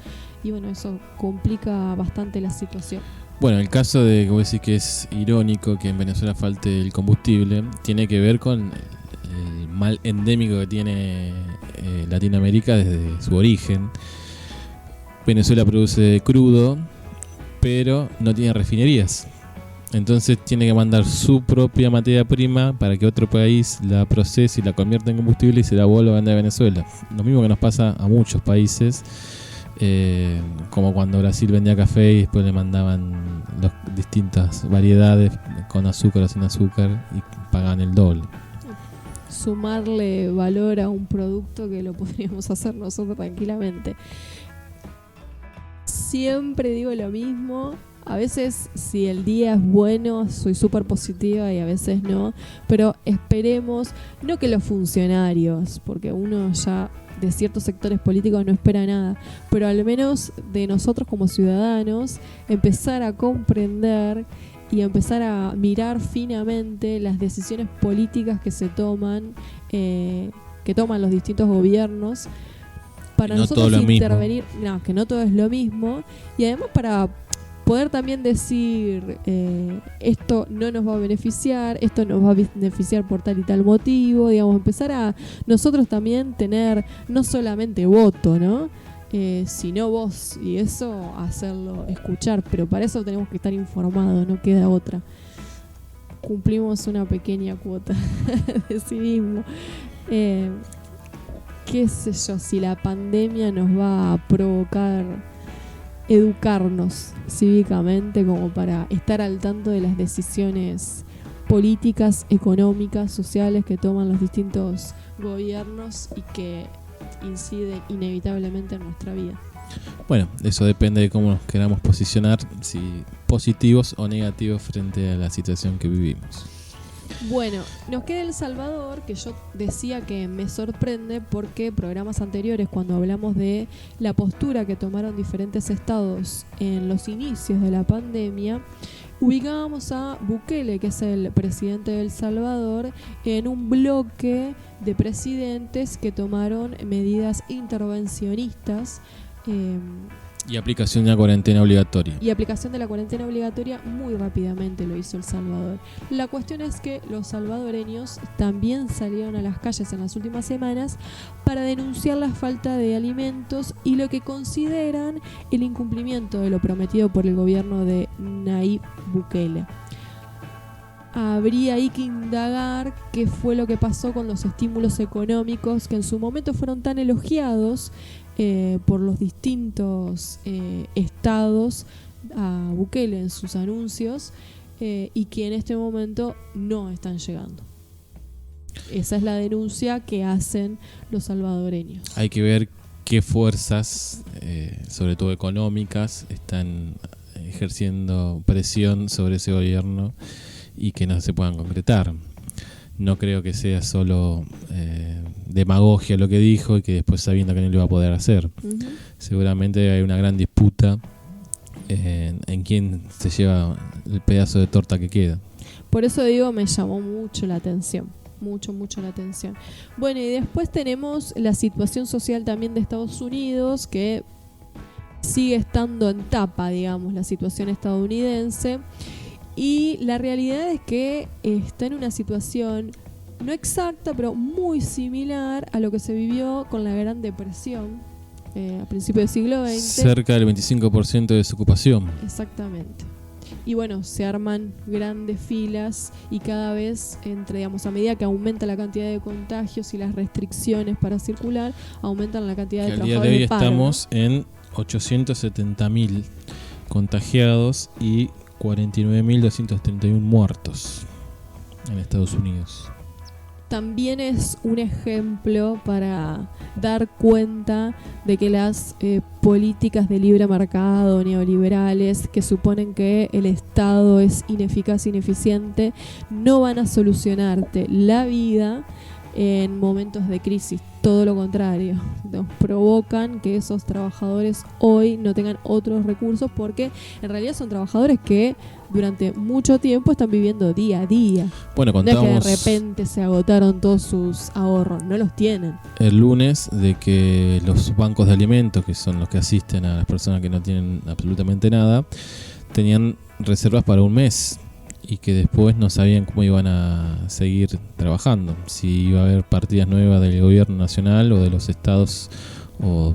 Y eso complica bastante la situación. Bueno, el caso de que vos decís que es irónico que en Venezuela falte el combustible tiene que ver con el mal endémico que tiene Latinoamérica desde su origen. Venezuela produce crudo, pero no tiene refinerías. Entonces tiene que mandar su propia materia prima para que otro país la procese y la convierta en combustible y se la vuelva a vender a Venezuela. Lo mismo que nos pasa a muchos países, como cuando Brasil vendía café y después le mandaban las distintas variedades con azúcar o sin azúcar y pagaban el doble. Sumarle valor a un producto que lo podríamos hacer nosotros tranquilamente. Siempre digo lo mismo. A veces, si el día es bueno, soy súper positiva y a veces no. Pero esperemos, no que los funcionarios, porque uno ya de ciertos sectores políticos no espera nada, pero al menos de nosotros como ciudadanos, empezar a comprender y empezar a mirar finamente las decisiones políticas que se toman, que toman los distintos gobiernos, para nosotros intervenir, no, que no todo es lo mismo, y además para poder también decir esto no nos va a beneficiar, esto nos va a beneficiar por tal y tal motivo, digamos, empezar a nosotros también tener no solamente voto, ¿no? Sino voz, y eso hacerlo escuchar, pero para eso tenemos que estar informados, no queda otra. Cumplimos una pequeña cuota de civismo. Qué sé yo, si la pandemia nos va a provocar educarnos cívicamente como para estar al tanto de las decisiones políticas, económicas, sociales que toman los distintos gobiernos y que inciden inevitablemente en nuestra vida. Bueno, eso depende de cómo nos queramos posicionar, si positivos o negativos frente a la situación que vivimos. Bueno, nos queda El Salvador, que yo decía que me sorprende porque programas anteriores, cuando hablamos de la postura que tomaron diferentes estados en los inicios de la pandemia, ubicábamos a Bukele, que es el presidente de El Salvador, en un bloque de presidentes que tomaron medidas intervencionistas, y aplicación de la cuarentena obligatoria. Y aplicación de la cuarentena obligatoria muy rápidamente lo hizo El Salvador. La cuestión es que los salvadoreños también salieron a las calles en las últimas semanas para denunciar la falta de alimentos y lo que consideran el incumplimiento de lo prometido por el gobierno de Nayib Bukele. Habría ahí que indagar qué fue lo que pasó con los estímulos económicos que en su momento fueron tan elogiados por los distintos estados a Bukele en sus anuncios, y que en este momento no están llegando. Esa es la denuncia que hacen los salvadoreños. Hay que ver qué fuerzas, sobre todo económicas, están ejerciendo presión sobre ese gobierno y que no se puedan concretar. No creo que sea solo demagogia lo que dijo y que después sabiendo que no lo va a poder hacer. Uh-huh. Seguramente hay una gran disputa en quién se lleva el pedazo de torta que queda. Por eso digo, me llamó mucho la atención. Mucho la atención. Bueno, y después tenemos la situación social también de Estados Unidos, que sigue estando en tapa, digamos, la situación estadounidense. Y la realidad es que está en una situación no exacta, pero muy similar a lo que se vivió con la Gran Depresión a principios del siglo XX. Cerca del 25% de desocupación. Exactamente. Y bueno, se arman grandes filas y cada vez, a medida que aumenta la cantidad de contagios y las restricciones para circular, aumentan la cantidad de trabajadores de paro. Al día de hoy estamos en 870.000 contagiados y 49.231 muertos en Estados Unidos. También es un ejemplo para dar cuenta de que las políticas de libre mercado neoliberales, que suponen que el Estado es ineficaz e ineficiente, no van a solucionarte la vida en momentos de crisis. Todo lo contrario, nos provocan que esos trabajadores hoy no tengan otros recursos, porque en realidad son trabajadores que durante mucho tiempo están viviendo día a día. Bueno, contamos, no es que de repente se agotaron todos sus ahorros, no los tienen. El lunes, de que los bancos de alimentos, que son los que asisten a las personas que no tienen absolutamente nada, tenían reservas para un mes y que después no sabían cómo iban a seguir trabajando, si iba a haber partidas nuevas del gobierno nacional o de los estados o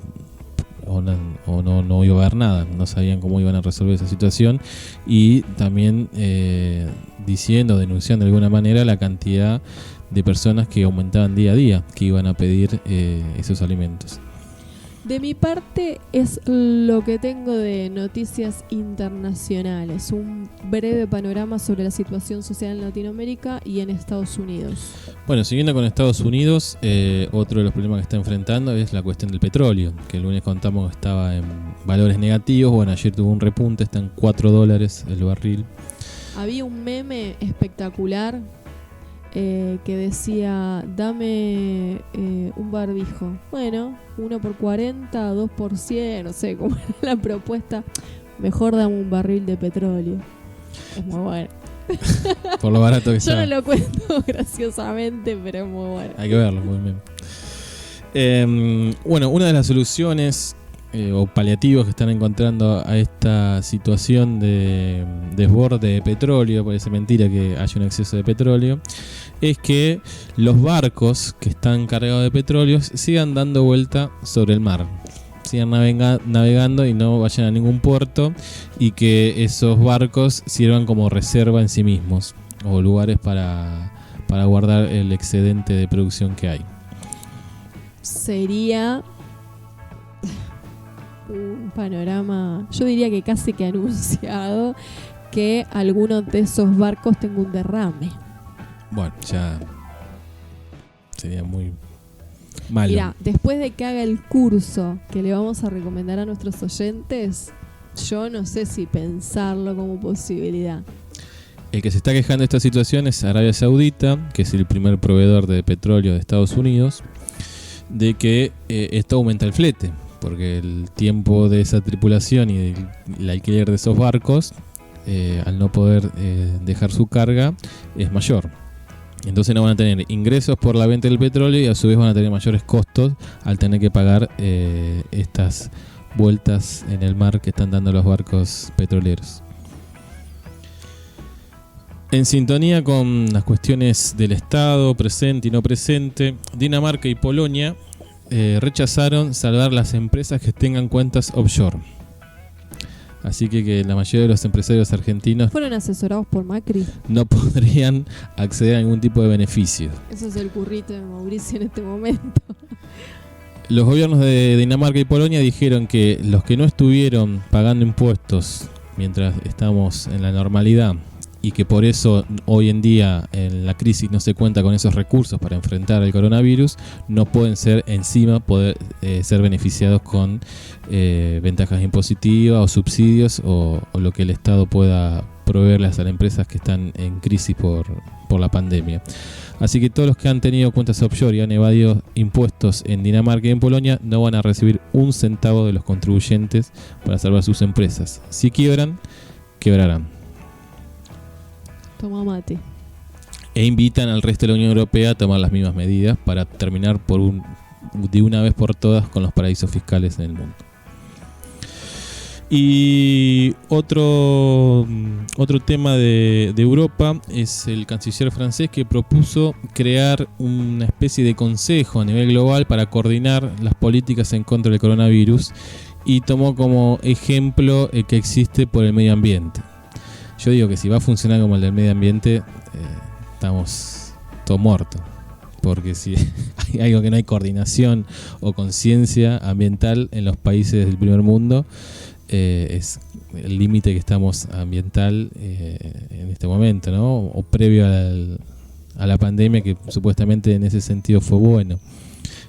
no iba a haber nada, no sabían cómo iban a resolver esa situación, y también denunciando de alguna manera la cantidad de personas que aumentaban día a día, que iban a pedir esos alimentos. De mi parte es lo que tengo de noticias internacionales, un breve panorama sobre la situación social en Latinoamérica y en Estados Unidos. Bueno, siguiendo con Estados Unidos, otro de los problemas que está enfrentando es la cuestión del petróleo, que el lunes contamos que estaba en valores negativos. Bueno, ayer tuvo un repunte, está en $4 el barril. Había un meme espectacular que decía, dame un barbijo. Bueno, 1 por 40, 2 por 100, no sé cómo era la propuesta. Mejor dame un barril de petróleo. Es muy bueno. Por lo barato que Yo está. no lo cuento graciosamente, pero es muy bueno. Hay que verlo, muy bien. Bueno, una de las soluciones o paliativos que están encontrando a esta situación de desborde de petróleo, parece mentira que haya un exceso de petróleo, es que los barcos que están cargados de petróleo sigan dando vuelta sobre el mar, sigan navegando y no vayan a ningún puerto, y que esos barcos sirvan como reserva en sí mismos o lugares para guardar el excedente de producción que hay. Sería un panorama, yo diría que casi que anunciado, que algunos de esos barcos tenga un derrame. Bueno, ya sería muy malo. Mira, después de que haga el curso que le vamos a recomendar a nuestros oyentes, yo no sé si pensarlo como posibilidad. El que se está quejando de esta situación es Arabia Saudita, que es el primer proveedor de petróleo de Estados Unidos, de que esto aumenta el flete, porque el tiempo de esa tripulación y el alquiler de esos barcos, al no poder dejar su carga, es mayor. Entonces no van a tener ingresos por la venta del petróleo y a su vez van a tener mayores costos al tener que pagar estas vueltas en el mar que están dando los barcos petroleros. En sintonía con las cuestiones del Estado, presente y no presente, Dinamarca y Polonia rechazaron salvar las empresas que tengan cuentas offshore. Así que la mayoría de los empresarios argentinos ¿Fueron asesorados por Macri? no podrían acceder a ningún tipo de beneficio. Ese es el currito de Mauricio en este momento. Los gobiernos de Dinamarca y Polonia dijeron que los que no estuvieron pagando impuestos mientras estamos en la normalidad, y que por eso hoy en día en la crisis no se cuenta con esos recursos para enfrentar el coronavirus, no pueden ser ser beneficiados con ventajas impositivas o subsidios o lo que el Estado pueda proveerles a las empresas que están en crisis por la pandemia. Así que todos los que han tenido cuentas offshore y han evadido impuestos en Dinamarca y en Polonia no van a recibir un centavo de los contribuyentes para salvar sus empresas. Si quiebran, quebrarán. Toma mate. E invitan al resto de la Unión Europea a tomar las mismas medidas para terminar de una vez por todas con los paraísos fiscales en el mundo. Y otro tema de Europa es el canciller francés, que propuso crear una especie de consejo a nivel global para coordinar las políticas en contra del coronavirus, y tomó como ejemplo el que existe por el medio ambiente. Yo digo que si va a funcionar como el del medio ambiente, estamos todo muertos. Porque si hay algo que no hay coordinación o conciencia ambiental en los países del primer mundo, es el límite que estamos ambiental en este momento, ¿no? O previo a la pandemia, que supuestamente en ese sentido fue bueno.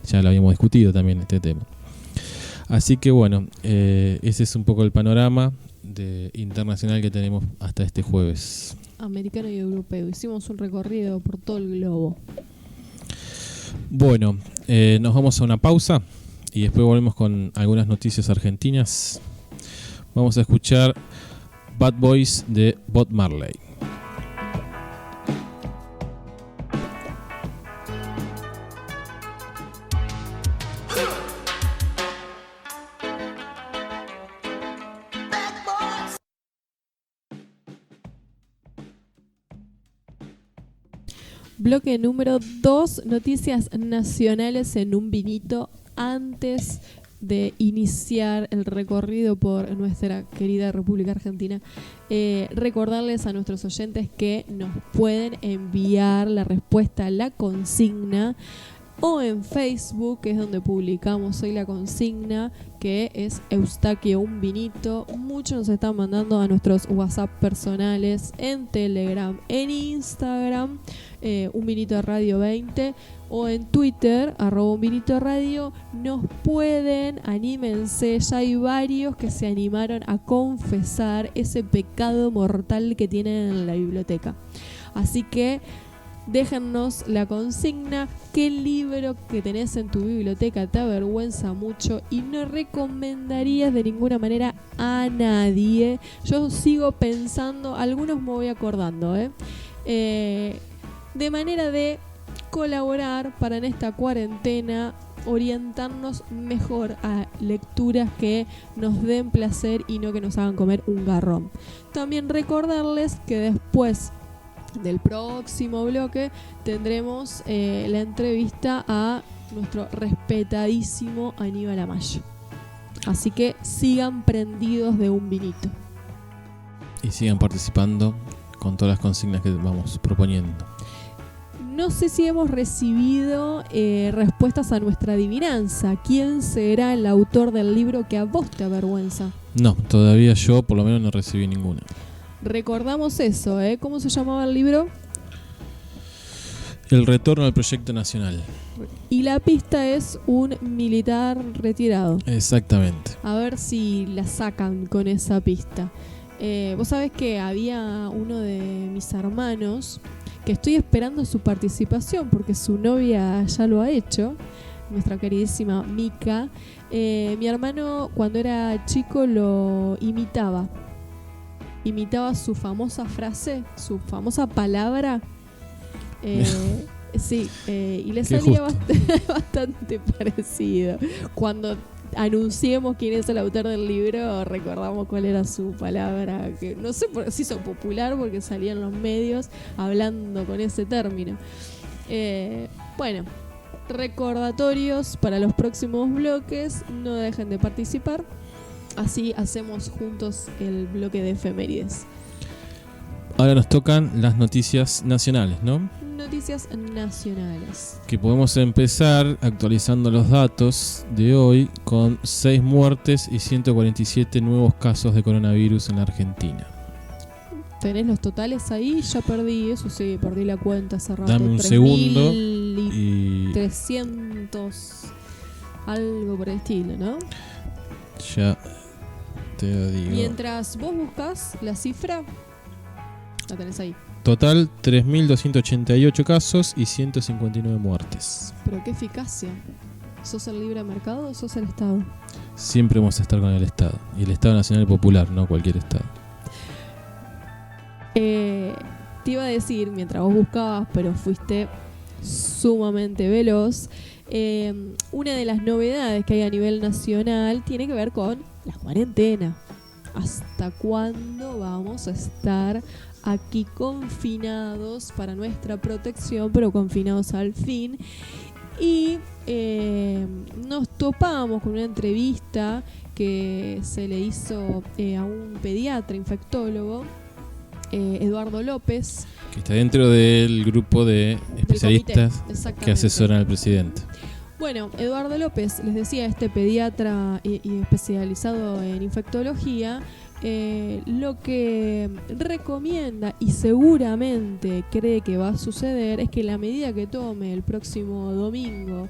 Ya lo habíamos discutido también este tema. Así que bueno, ese es un poco el panorama internacional que tenemos hasta este jueves. Americano y europeo. Hicimos un recorrido por todo el globo. Bueno, nos vamos a una pausa y después volvemos con algunas noticias argentinas. Vamos a escuchar Bad Boys de Bob Marley. Bloque número 2, noticias nacionales en un vinito antes de iniciar el recorrido por nuestra querida República Argentina. Recordarles a nuestros oyentes que nos pueden enviar la respuesta a la consigna o en Facebook, que es donde publicamos hoy la consigna, que es Eustaquio un vinito. Muchos nos están mandando a nuestros WhatsApp personales, en Telegram, en Instagram, un vinito radio 20, o en Twitter, @un vinito radio. Nos pueden, anímense, ya hay varios que se animaron a confesar ese pecado mortal que tienen en la biblioteca. Así que déjennos la consigna, qué libro que tenés en tu biblioteca te avergüenza mucho y no recomendarías de ninguna manera a nadie. Yo sigo pensando, algunos me voy acordando, de manera de colaborar para en esta cuarentena orientarnos mejor a lecturas que nos den placer y no que nos hagan comer un garrón. También recordarles que después del próximo bloque tendremos la entrevista a nuestro respetadísimo Aníbal Amayo. Así que sigan prendidos de un vinito. Y sigan participando con todas las consignas que vamos proponiendo. No sé si hemos recibido respuestas a nuestra adivinanza. ¿Quién será el autor del libro que a vos te avergüenza? No, todavía yo por lo menos no recibí ninguna. Recordamos eso, ¿Cómo se llamaba el libro? El retorno al proyecto nacional. Y la pista es un militar retirado. Exactamente. A ver si la sacan con esa pista. Vos sabés que había uno de mis hermanos que estoy esperando su participación porque su novia ya lo ha hecho, nuestra queridísima Mica. Mi hermano cuando era chico lo imitaba su famosa frase, su famosa palabra. Sí, y le salía bastante parecido. Cuando anunciemos quién es el autor del libro, recordamos cuál era su palabra, que no sé por si hizo popular porque salía en los medios hablando con ese término. Bueno, recordatorios para los próximos bloques, no dejen de participar. Así hacemos juntos el bloque de efemérides. Ahora nos tocan las noticias nacionales, ¿no? Noticias nacionales. Que podemos empezar actualizando los datos de hoy con 6 muertes y 147 nuevos casos de coronavirus en la Argentina. ¿Tenés los totales ahí? Ya perdí, eso sí, perdí la cuenta hace rato. Dame un segundo y 300, algo por el estilo, ¿no? Ya te lo digo. Mientras vos buscas la cifra, la tenés ahí. Total 3.288 casos y 159 muertes. Pero qué eficacia. ¿Sos el libre mercado o sos el Estado? Siempre vamos a estar con el Estado. Y el Estado Nacional y Popular, no cualquier Estado. Te iba a decir, mientras vos buscabas, pero fuiste sumamente veloz, una de las novedades que hay a nivel nacional tiene que ver con la cuarentena. ¿Hasta cuándo vamos a estar aquí confinados para nuestra protección, pero confinados al fin? Y nos topamos con una entrevista que se le hizo a un pediatra infectólogo, Eduardo López, que está dentro del grupo de especialistas que asesoran al presidente. Bueno, Eduardo López, les decía, este pediatra y especializado en infectología, lo que recomienda y seguramente cree que va a suceder es que la medida que tome el próximo domingo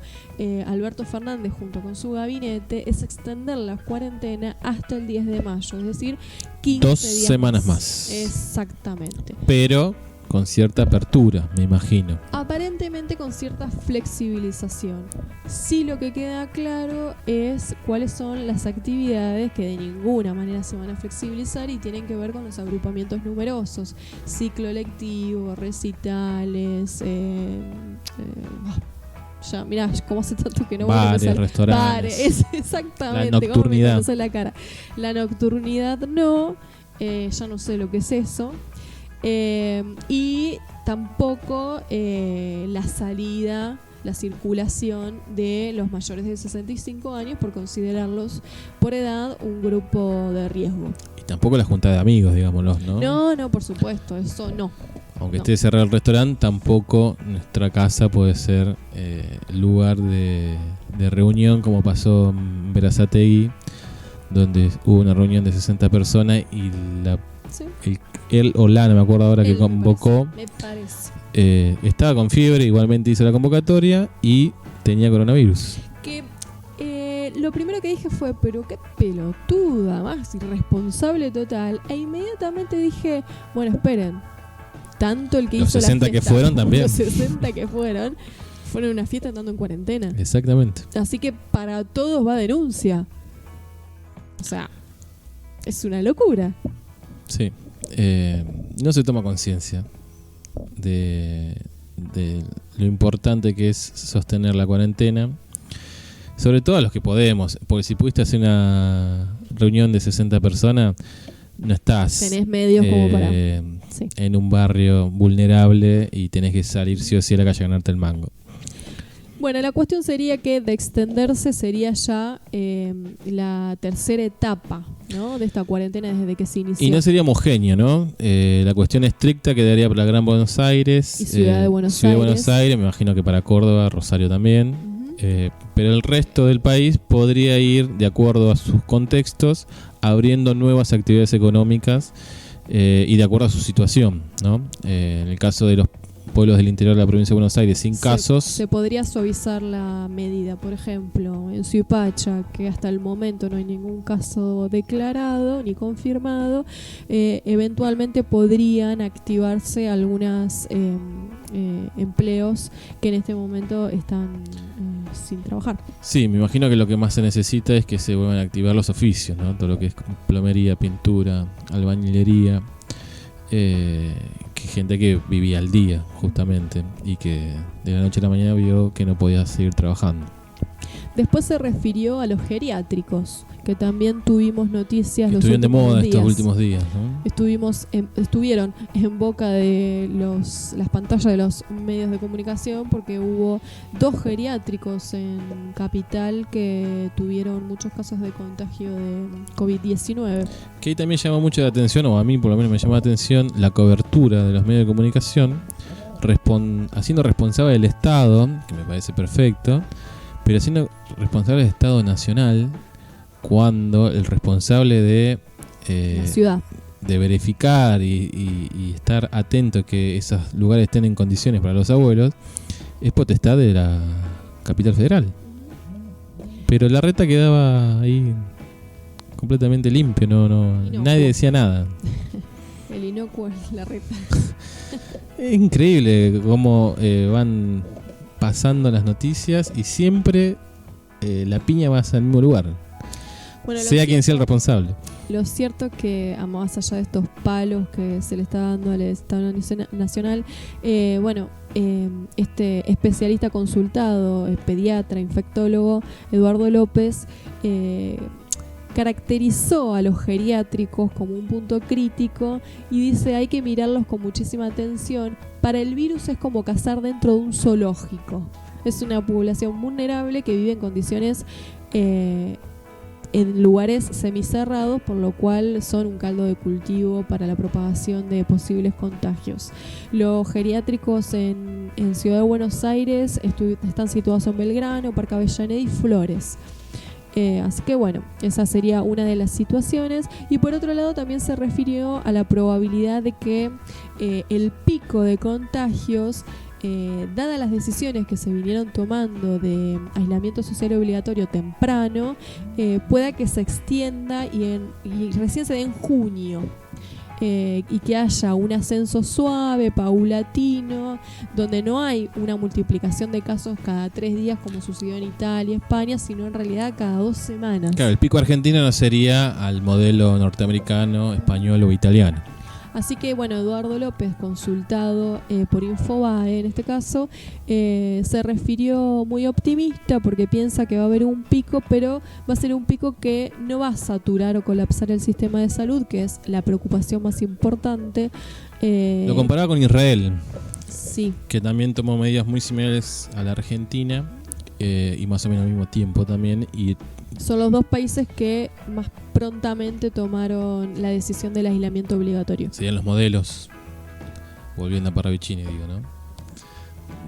Alberto Fernández junto con su gabinete es extender la cuarentena hasta el 10 de mayo, es decir, 15 2 días semanas más. Exactamente. Pero con cierta apertura, me imagino. Aparentemente con cierta flexibilización. Sí, lo que queda claro es cuáles son las actividades que de ninguna manera se van a flexibilizar y tienen que ver con los agrupamientos numerosos. Ciclo lectivo, recitales, ya, mirá, cómo hace tanto que no voy a bares, restaurantes. Bares, exactamente. La nocturnidad. ¿Cómo me la cara? La nocturnidad no, ya no sé lo que es eso. Y tampoco la salida, la circulación de los mayores de 65 años por considerarlos por edad un grupo de riesgo. Y tampoco la junta de amigos, digámoslo, ¿no? No, por supuesto, eso no. Aunque esté cerrado el restaurante, tampoco nuestra casa puede ser lugar de reunión, como pasó en Berazategui, donde hubo una reunión de 60 personas y él o la, no me acuerdo ahora, que convocó, me parece. Estaba con fiebre, igualmente hizo la convocatoria y tenía coronavirus. Que lo primero que dije fue, pero qué pelotuda, más irresponsable total. E inmediatamente dije, bueno, esperen. Tanto el que los hizo 60 la fiesta, que fueron también. Los 60 que fueron a una fiesta andando en cuarentena. Exactamente. Así que para todos va denuncia. O sea, es una locura. Sí. No se toma conciencia de lo importante que es sostener la cuarentena. Sobre todo a los que podemos. Porque si pudiste hacer una reunión de 60 personas, no estás tenés medios como para en un barrio vulnerable y tenés que salir sí o sí a la calle a ganarte el mango. Bueno, la cuestión sería que de extenderse sería ya la tercera etapa, ¿no?, de esta cuarentena desde que se inició. Y no sería homogéneo, ¿no? La cuestión estricta quedaría para Gran Buenos Aires y Ciudad de Buenos Aires, me imagino que para Córdoba, Rosario también. Pero el resto del país podría ir, de acuerdo a sus contextos, abriendo nuevas actividades económicas y de acuerdo a su situación, ¿no? En el caso de los pueblos del interior de la provincia de Buenos Aires sin casos. Se podría suavizar la medida, por ejemplo, en Suipacha, que hasta el momento no hay ningún caso declarado ni confirmado, eventualmente podrían activarse algunos empleos que en este momento están sin trabajar. Sí, me imagino que lo que más se necesita es que se vuelvan a activar los oficios, ¿no? Todo lo que es plomería, pintura, albañilería. Que gente que vivía al día justamente y que de la noche a la mañana vio que no podía seguir trabajando. Después se refirió a los geriátricos, que también tuvimos noticias los últimos días. Estuvieron de moda estos últimos días, ¿no? Estuvieron en boca de las pantallas de los medios de comunicación porque hubo 2 geriátricos en Capital que tuvieron muchos casos de contagio de COVID-19. Que ahí también llamó mucho la atención, o a mí por lo menos me llamó la atención, la cobertura de los medios de comunicación haciendo responsable del Estado, que me parece perfecto, pero haciendo responsable del Estado Nacional cuando el responsable de la ciudad, de verificar y estar atento a que esos lugares estén en condiciones para los abuelos es potestad de la capital federal. Pero la reta quedaba ahí completamente limpio, nadie decía nada. El inocuo es la reta. Es increíble cómo van pasando las noticias y siempre la piña va hacia el mismo lugar, bueno, sea quien sea el responsable. Lo cierto es que, más allá de estos palos que se le está dando al Estado Nacional, este especialista consultado, pediatra, infectólogo, Eduardo López, caracterizó a los geriátricos como un punto crítico y dice hay que mirarlos con muchísima atención. Para el virus es como cazar dentro de un zoológico. Es una población vulnerable que vive en condiciones en lugares semicerrados, por lo cual son un caldo de cultivo para la propagación de posibles contagios. Los geriátricos en Ciudad de Buenos Aires están situados en Belgrano, Parque Avellaneda y Flores. Así que bueno, esa sería una de las situaciones. Y por otro lado también se refirió a la probabilidad de que el pico de contagios, dadas las decisiones que se vinieron tomando de aislamiento social obligatorio temprano, pueda que se extienda y recién se dé en junio. Y que haya un ascenso suave, paulatino, donde no hay una multiplicación de casos cada 3 días como sucedió en Italia y España, sino en realidad cada 2 semanas. Claro, el pico argentino no sería al modelo norteamericano, español o italiano. Así que bueno, Eduardo López, consultado por Infobae en este caso, se refirió muy optimista porque piensa que va a haber un pico, pero va a ser un pico que no va a saturar o colapsar el sistema de salud, que es la preocupación más importante. Lo comparaba con Israel, Sí. que también tomó medidas muy similares a la Argentina y más o menos al mismo tiempo también. Y Son los dos países que más prontamente tomaron la decisión del aislamiento obligatorio. serían los modelos, volviendo a Parravicini, digo, ¿no?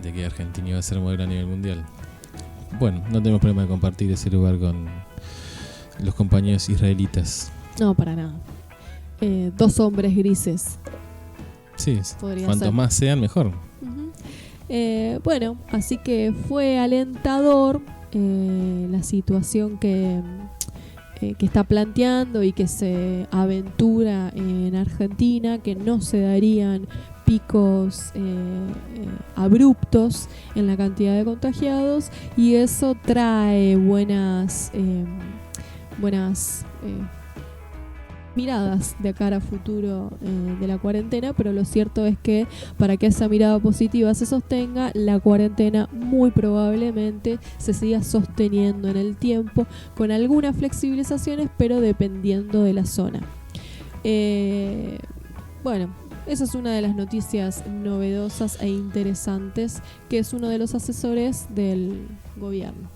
De que Argentina iba a ser modelo a nivel mundial. Bueno, no tenemos problema de compartir ese lugar con los compañeros israelitas. No, para nada. Dos hombres grises. Sí, Podría cuanto ser. más sean, mejor. Ujú. Bueno, así que fue alentador la situación que está planteando y que se aventura en Argentina, que no se darían picos abruptos en la cantidad de contagiados, y eso trae buenas miradas de cara a futuro de la cuarentena, pero lo cierto es que para que esa mirada positiva se sostenga, la cuarentena muy probablemente se siga sosteniendo en el tiempo con algunas flexibilizaciones, pero dependiendo de la zona. Bueno, esa es una de las noticias novedosas e interesantes, que es uno de los asesores del gobierno.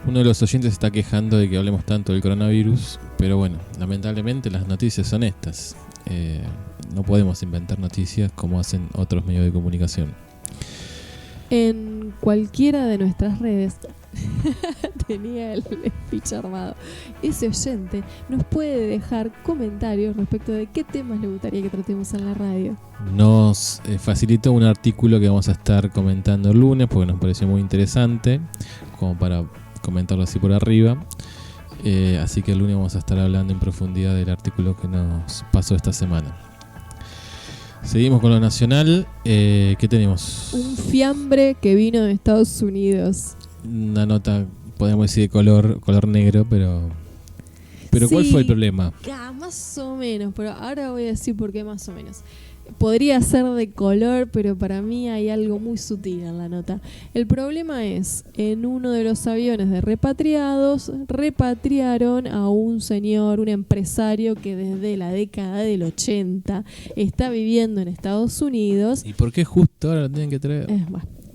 Uno de los oyentes está quejando de que hablemos tanto del coronavirus, pero bueno, lamentablemente las noticias son estas. No podemos inventar noticias como hacen otros medios de comunicación. En cualquiera de nuestras redes tenía el speech armado. Ese oyente nos puede dejar comentarios respecto de qué temas le gustaría que tratemos en la radio. Nos facilitó un artículo que vamos a estar comentando el lunes porque nos pareció muy interesante, como para comentarlo así por arriba. Así que el lunes vamos a estar hablando en profundidad del artículo que nos pasó esta semana. Seguimos con lo nacional. ¿Qué tenemos? Un fiambre que vino de Estados Unidos. Una nota, podemos decir, de color negro, pero ¿cuál Sí, fue el problema? Más o menos, pero ahora voy a decir por qué más o menos. Podría ser de color, pero para mí hay algo muy sutil en la nota. El problema es, en uno de los aviones de repatriados, repatriaron a un señor, un empresario que desde la década del 80 está viviendo en Estados Unidos. ¿Y por qué justo ahora lo tienen que traer?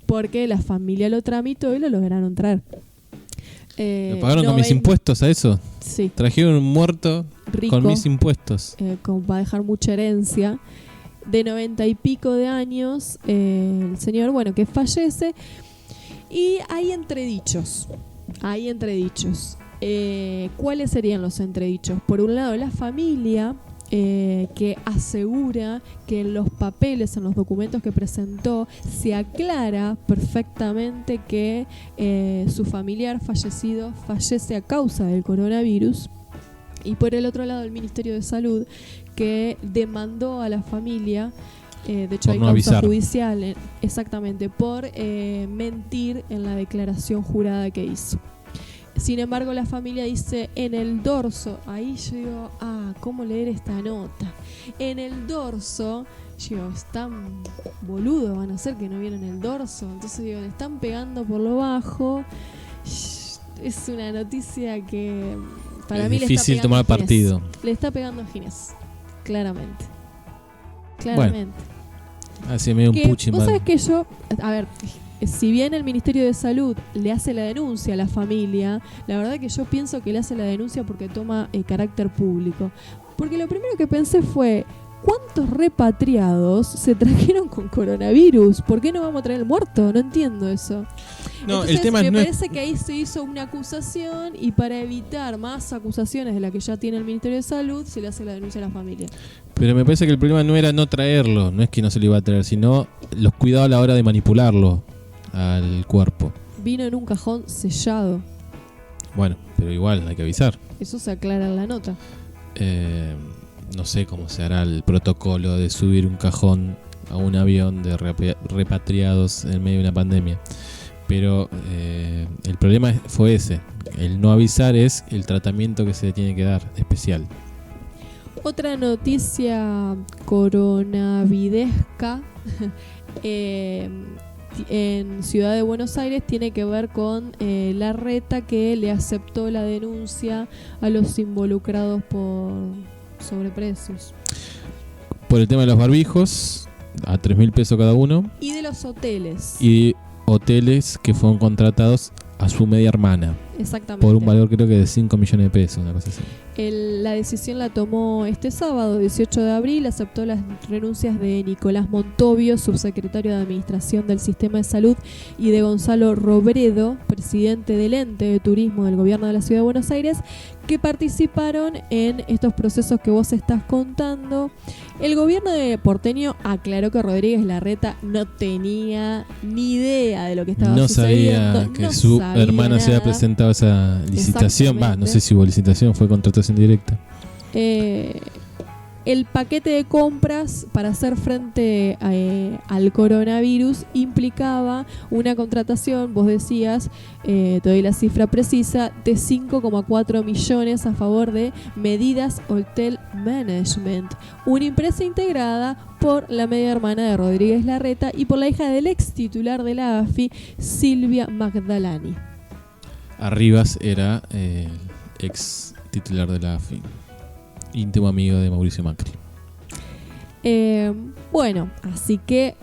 Porque la familia lo tramitó y lo lograron traer. ¿Lo pagaron con mis impuestos a eso? Sí. Trajeron un muerto Rico, con mis impuestos. como para dejar mucha herencia. De 90 y pico de años, el señor, bueno, que fallece. Y hay entredichos. ¿Cuáles serían los entredichos? Por un lado, la familia que asegura que en los papeles, en los documentos que presentó, se aclara perfectamente que su familiar fallecido fallece a causa del coronavirus. Y por el otro lado, el Ministerio de Salud, que demandó a la familia, de hecho por hay no causa avisar. judicial, exactamente, por mentir en la declaración jurada que hizo. Sin embargo, la familia dice en el dorso, ahí yo digo, ¿cómo leer esta nota? En el dorso, yo digo, están boludos, van a ser que no vieron el dorso. Entonces digo, le están pegando por lo bajo. Es una noticia que para mí Es le difícil está tomar pegando a Ginés. partido. Le está pegando a Ginés, claramente. Así medio un Que, puchi vos mal. sabés que yo, a ver, si bien el Ministerio de Salud le hace la denuncia a la familia, la verdad que yo pienso que le hace la denuncia porque toma carácter público. Porque lo primero que pensé fue, ¿cuántos repatriados se trajeron con coronavirus? ¿Por qué no vamos a traer el muerto? No entiendo eso. No, Entonces, el tema me no es- parece que ahí se hizo una acusación y para evitar más acusaciones de las que ya tiene el Ministerio de Salud, se le hace la denuncia a la familia. Pero me parece que el problema no era no traerlo, no es que no se lo iba a traer, sino los cuidados a la hora de manipularlo al cuerpo. Vino en un cajón sellado. Bueno, pero igual hay que avisar. Eso se aclara en la nota. No sé cómo se hará el protocolo de subir un cajón a un avión de repatriados en medio de una pandemia. Pero el problema fue ese. El no avisar es el tratamiento que se le tiene que dar, especial. Otra noticia coronavidesca en Ciudad de Buenos Aires tiene que ver con Larreta, que le aceptó la denuncia a los involucrados por sobreprecios. Por el tema de los barbijos, a 3.000 pesos cada uno. Y de los hoteles. Y hoteles que fueron contratados a su media hermana. Exactamente. Por un valor creo que de 5 millones de pesos, una cosa así. La decisión la tomó este sábado, 18 de abril, aceptó las renuncias de Nicolás Montovio, subsecretario de Administración del Sistema de Salud, y de Gonzalo Robredo, presidente del ente de turismo del gobierno de la Ciudad de Buenos Aires, que participaron en estos procesos que vos estás contando. El gobierno de porteño aclaró que Rodríguez Larreta no tenía ni idea de lo que estaba sucediendo. No sabía que su hermana se había presentado a esa licitación. No sé si hubo licitación, fue contratación directa. El paquete de compras para hacer frente al coronavirus implicaba una contratación, vos decías, te doy la cifra precisa, de 5,4 millones a favor de Medidas Hotel Management, una empresa integrada por la media hermana de Rodríguez Larreta y por la hija del ex titular de la AFI, Silvia Magdalani. Arribas era ex titular de la AFI, íntimo amigo de Mauricio Macri. Bueno, así que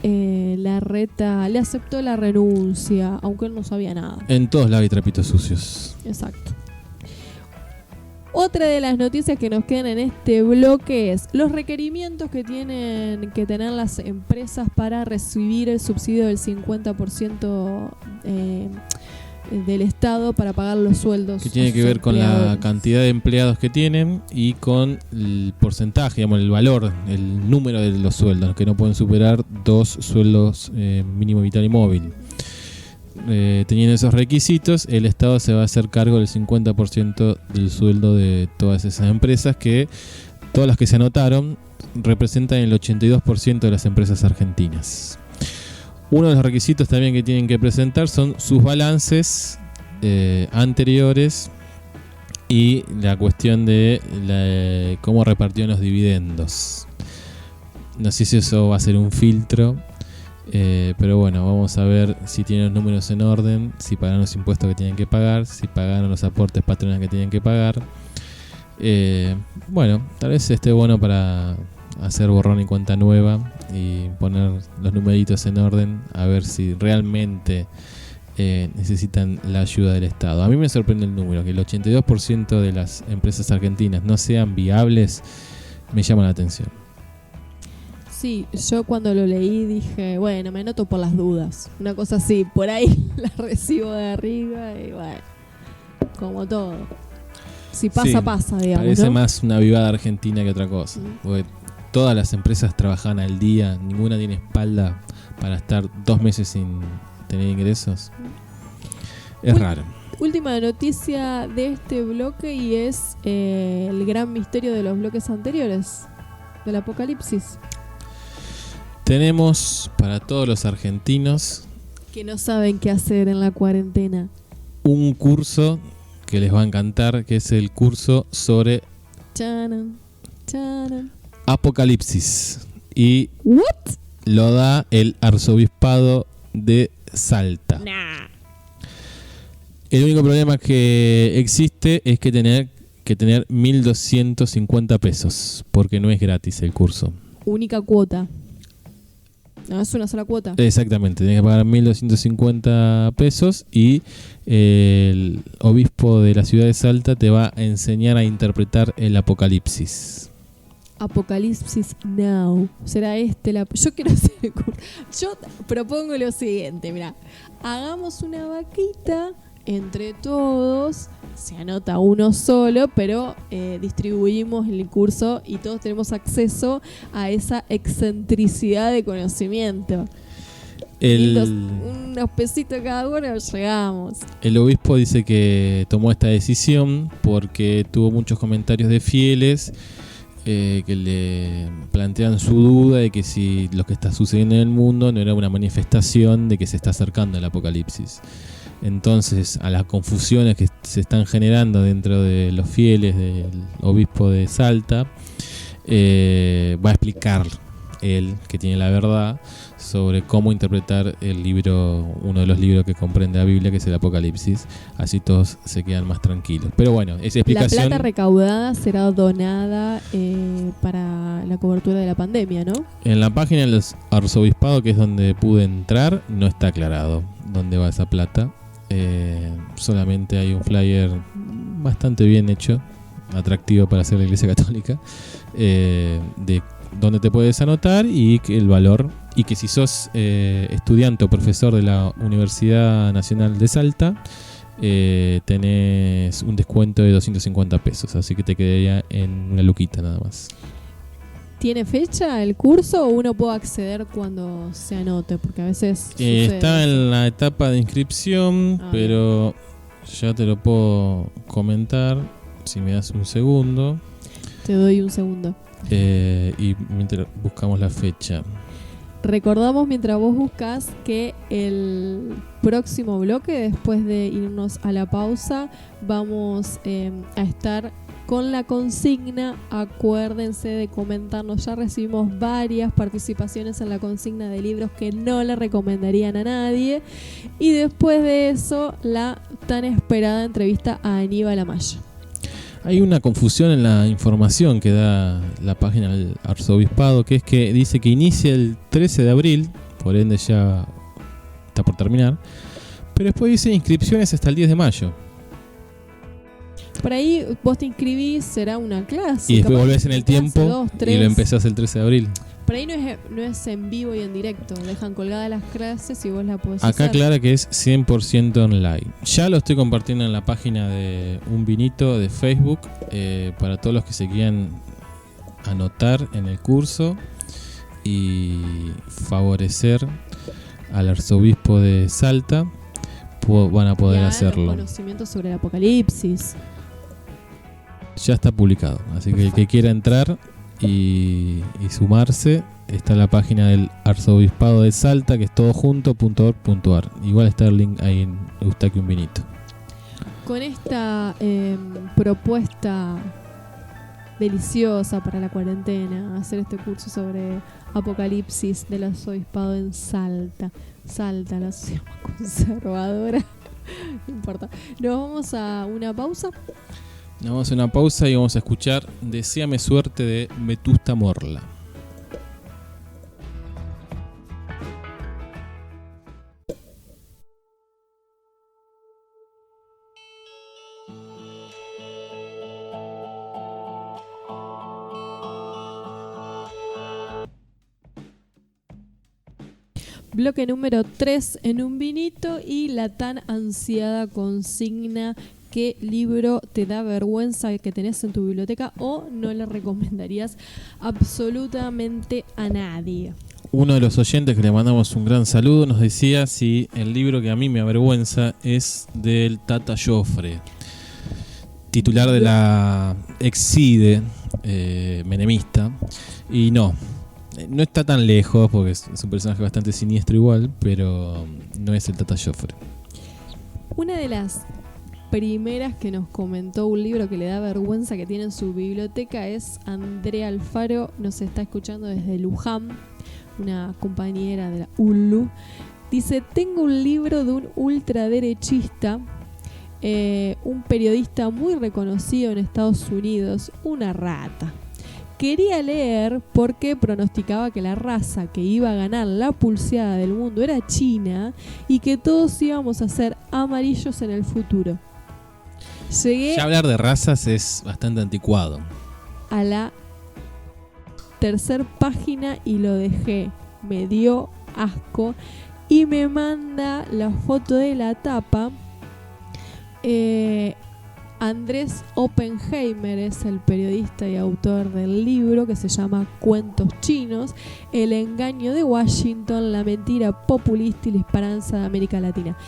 Larreta le aceptó la renuncia, aunque él no sabía nada. En todos lados hay trapitos sucios. Exacto. Otra de las noticias que nos quedan en este bloque es los requerimientos que tienen que tener las empresas para recibir el subsidio del 50% del Estado para pagar los sueldos. Que tiene que ver con la cantidad de empleados que tienen y con el porcentaje, digamos, el valor, el número de los sueldos, que no pueden superar 2 sueldos mínimo vital y móvil. Teniendo esos requisitos, el Estado se va a hacer cargo del 50% del sueldo de todas esas empresas, que todas las que se anotaron representan el 82% de las empresas argentinas. Uno de los requisitos también que tienen que presentar son sus balances anteriores y la cuestión de cómo repartieron los dividendos. No sé si eso va a ser un filtro, pero bueno, vamos a ver si tienen los números en orden, si pagaron los impuestos que tienen que pagar, si pagaron los aportes patronales que tienen que pagar. Bueno, tal vez esté bueno para hacer borrón y cuenta nueva y poner los numeritos en orden, a ver si realmente necesitan la ayuda del Estado. A mí me sorprende el número, que el 82% de las empresas argentinas no sean viables, me llama la atención. Sí, yo cuando lo leí dije, bueno, me anoto por las dudas, una cosa así, por ahí la recibo de arriba y bueno, como todo. Si pasa, sí, pasa, digamos. Parece, ¿no?, más una vivada argentina que otra cosa. Porque todas las empresas trabajan al día, ninguna tiene espalda para estar 2 meses sin tener ingresos. Es raro. Última noticia de este bloque y es el gran misterio de los bloques anteriores, del apocalipsis. Tenemos para todos los argentinos que no saben qué hacer en la cuarentena un curso que les va a encantar, que es el curso sobre apocalipsis. Y ¿what? Lo da el arzobispado de Salta. Nah. El único problema que existe es que tener 1.250 pesos, porque no es gratis el curso. Única cuota. No, es una sola cuota. Exactamente, tienes que pagar 1.250 pesos y el obispo de la ciudad de Salta te va a enseñar a interpretar el apocalipsis. Apocalipsis Now. ¿Será yo quiero hacer el curso. Yo propongo lo siguiente, mira, hagamos una vaquita entre todos, se anota uno solo, pero distribuimos el curso y todos tenemos acceso a esa excentricidad de conocimiento. Unos pesitos cada uno, llegamos. El obispo dice que tomó esta decisión porque tuvo muchos comentarios de fieles que le plantean su duda de que si lo que está sucediendo en el mundo no era una manifestación de que se está acercando el apocalipsis. Entonces, a las confusiones que se están generando dentro de los fieles del obispo de Salta, va a explicar él, que tiene la verdad, sobre cómo interpretar el libro, uno de los libros que comprende la Biblia, que es el Apocalipsis. Así todos se quedan más tranquilos. Pero bueno, esa explicación... La plata recaudada será donada para la cobertura de la pandemia, ¿no? En la página del arzobispado, que es donde pude entrar, no está aclarado dónde va esa plata. Solamente hay un flyer bastante bien hecho, atractivo para hacer la Iglesia Católica, de dónde te puedes anotar y el valor, y que si sos estudiante o profesor de la Universidad Nacional de Salta, tenés un descuento de 250 pesos, así que te quedaría en una luquita nada más. ¿Tiene fecha el curso o uno puede acceder cuando se anote? Porque a veces está en la etapa de inscripción, pero ya te lo puedo comentar si me das un segundo. Te doy un segundo. Y mientras buscamos la fecha. Recordamos mientras vos buscas que el próximo bloque, después de irnos a la pausa, vamos a estar con la consigna. Acuérdense de comentarnos. Ya recibimos varias participaciones en la consigna de libros que no le recomendarían a nadie. Y después de eso, la tan esperada entrevista a Aníbal Amaya. Hay una confusión en la información que da la página del arzobispado, que es que dice que inicia el 13 de abril, por ende ya está por terminar, pero después dice inscripciones hasta el 10 de mayo. Por ahí vos te inscribís, será una clase. Y después volvés en el tiempo y lo empezás el 13 de abril. Por ahí no es en vivo y en directo. Dejan colgadas las clases y vos la podés Acá hacer. aclara que es 100% online. Ya lo estoy compartiendo en la página de Un Vinito de Facebook, para todos los que se quieran anotar en el curso y favorecer al arzobispo de Salta. Van a poder hacerlo. Conocimiento sobre el Apocalipsis. Ya está publicado, así que el que quiera entrar y sumarse, está en la página del arzobispado de Salta, que es todojunto.org.ar. Igual está el link ahí en Eustaquio Un Vinito. Con esta propuesta deliciosa para la cuarentena, hacer este curso sobre Apocalipsis del arzobispado en Salta, la sociedad más conservadora. No importa. Nos vamos a una pausa. Nos vamos a una pausa y vamos a escuchar Deseame suerte de Vetusta Morla. Bloque número 3 en Un Vinito y la tan ansiada consigna: ¿qué libro te da vergüenza que tenés en tu biblioteca o no le recomendarías absolutamente a nadie? Uno de los oyentes, que le mandamos un gran saludo, nos decía si el libro que a mí me avergüenza es del Tata Joffre, titular de la ex-CIDE menemista. Y no está tan lejos, porque es un personaje bastante siniestro igual, pero no es el Tata Joffre. Una de las primeras que nos comentó un libro que le da vergüenza que tiene en su biblioteca es Andrea Alfaro. Nos está escuchando desde Luján, una compañera de la ULU. Dice: tengo un libro de un ultraderechista, un periodista muy reconocido en Estados Unidos, una rata. Quería leer porque pronosticaba que la raza que iba a ganar la pulseada del mundo era China y que todos íbamos a ser amarillos en el futuro. Llegué Ya hablar de razas es bastante anticuado. a la tercera página y lo dejé. Me dio asco y me manda la foto de la tapa. Andrés Oppenheimer es el periodista y autor del libro, que se llama Cuentos Chinos: el engaño de Washington, la mentira populista y la esperanza de América Latina,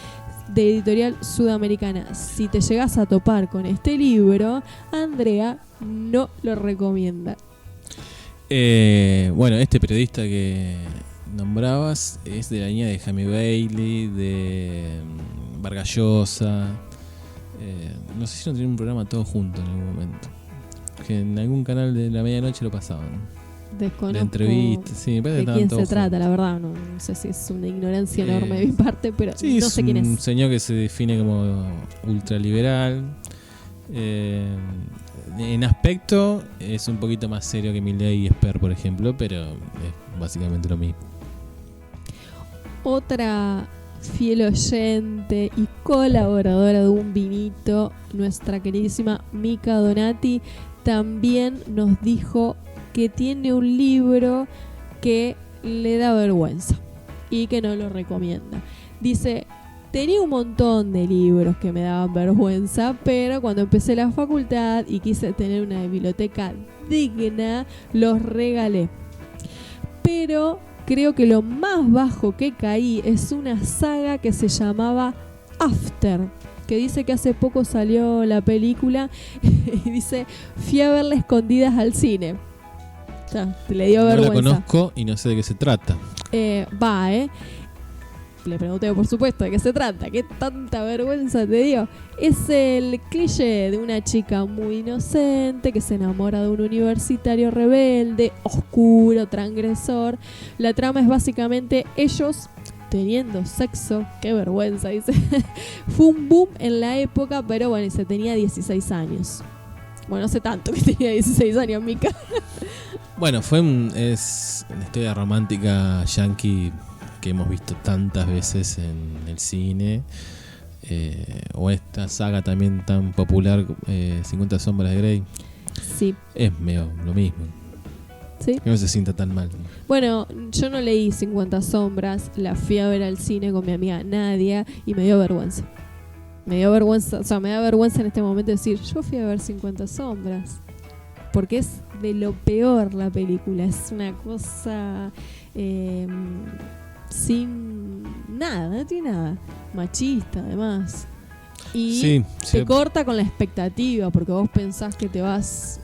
de Editorial Sudamericana. Si te llegas a topar con este libro, Andrea no lo recomienda. Bueno, este periodista que nombrabas es de la línea de Jaime Bailey, de Vargas Llosa. No sé si no tienen un programa todo junto en algún momento, que en algún canal de la medianoche lo pasaban. Desconozco la entrevista, sí, de quién se trata, la verdad. No sé si es una ignorancia enorme de mi parte, pero sí, no sé quién es. Es un señor que se define como ultraliberal. En aspecto es un poquito más serio que Milei y Esper, por ejemplo, pero es básicamente lo mismo. Otra fiel oyente y colaboradora de Un Vinito, nuestra queridísima Mica Donati, también nos dijo que tiene un libro que le da vergüenza y que no lo recomienda. Dice: tenía un montón de libros que me daban vergüenza, pero cuando empecé la facultad y quise tener una biblioteca digna, los regalé. Pero creo que lo más bajo que caí es una saga que se llamaba After, que dice que hace poco salió la película y dice: fui a verla escondidas al cine. O sea, le dio vergüenza. No la conozco y no sé de qué se trata. Le pregunté, por supuesto, de qué se trata. ¿Qué tanta vergüenza te dio? Es el cliché de una chica muy inocente que se enamora de un universitario rebelde, oscuro, transgresor. La trama es básicamente ellos teniendo sexo. Qué vergüenza, dice. Fue un boom en la época, pero bueno, y se tenía 16 años. Bueno, no sé tanto que tenía 16 años, Mica. Bueno, es una historia romántica yankee que hemos visto tantas veces en el cine, o esta saga también tan popular, 50 sombras de Grey. Sí. Es medio lo mismo. Sí. Que no se sienta tan mal. Bueno, yo no leí 50 sombras, la fui a ver al cine con mi amiga Nadia y me dio vergüenza. Me dio vergüenza, o sea, me da vergüenza en este momento decir, yo fui a ver 50 sombras. Porque es de lo peor la película, es una cosa... sin nada, no tiene nada. Machista, además. Y sí, te corta con la expectativa, porque vos pensás que te vas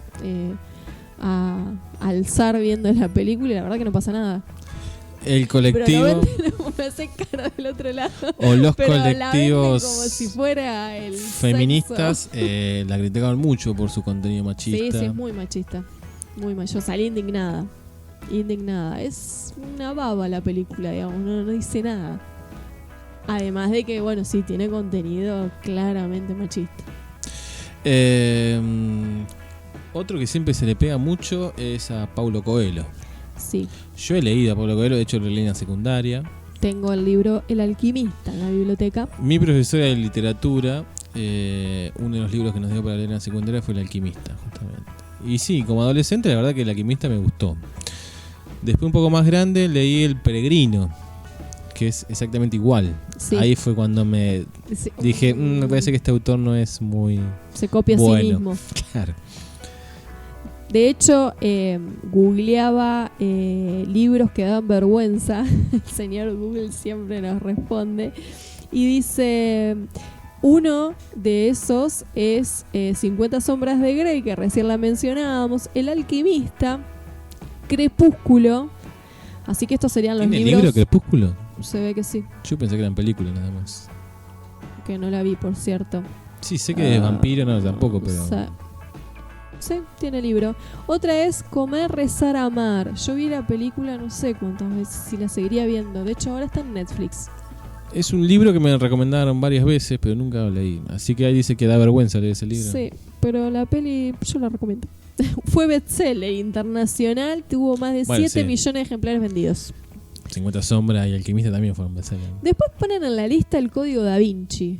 a alzar viendo la película y la verdad que no pasa nada. El colectivo. Pero me hace cara del otro lado. O los pero colectivos como si fuera el feministas la criticaban mucho por su contenido machista. Sí, es muy machista. Yo salí indignada. Es una baba la película, digamos, no dice nada. Además de que, bueno, sí, tiene contenido claramente machista. Otro que siempre se le pega mucho es a Paulo Coelho. Sí. Yo he leído a Paulo Coelho, de hecho lo leí en la secundaria. Tengo el libro El alquimista en la biblioteca. Mi profesora de literatura, uno de los libros que nos dio para leer en la secundaria fue El alquimista, justamente. Y sí, como adolescente la verdad que El alquimista me gustó. Después, un poco más grande, leí El peregrino, que es exactamente igual. Sí. Ahí fue cuando me dije, me parece que este autor no es muy... Se copia bueno. a sí mismo. Claro. De hecho, googleaba libros que dan vergüenza. El señor Google siempre nos responde. Y dice... Uno de esos es 50 sombras de Grey, que recién la mencionábamos. El alquimista... Crepúsculo. Así que estos serían los libros. ¿Tiene libro Crepúsculo? Se ve que sí. Yo pensé que eran películas nada más. Que no la vi, por cierto. Sí, sé que es vampiro, no tampoco, pero... Sí, tiene libro. Otra es Comer, Rezar, Amar. Yo vi la película no sé cuántas veces, si la seguiría viendo. De hecho, ahora está en Netflix. Es un libro que me recomendaron varias veces, pero nunca lo leí. Así que ahí dice que da vergüenza leer ese libro. Sí, pero la peli yo la recomiendo. Fue bestseller internacional, tuvo más de 7 millones de ejemplares vendidos. 50 sombras y Alquimista también fueron bestseller. Después ponen en la lista El Código Da Vinci.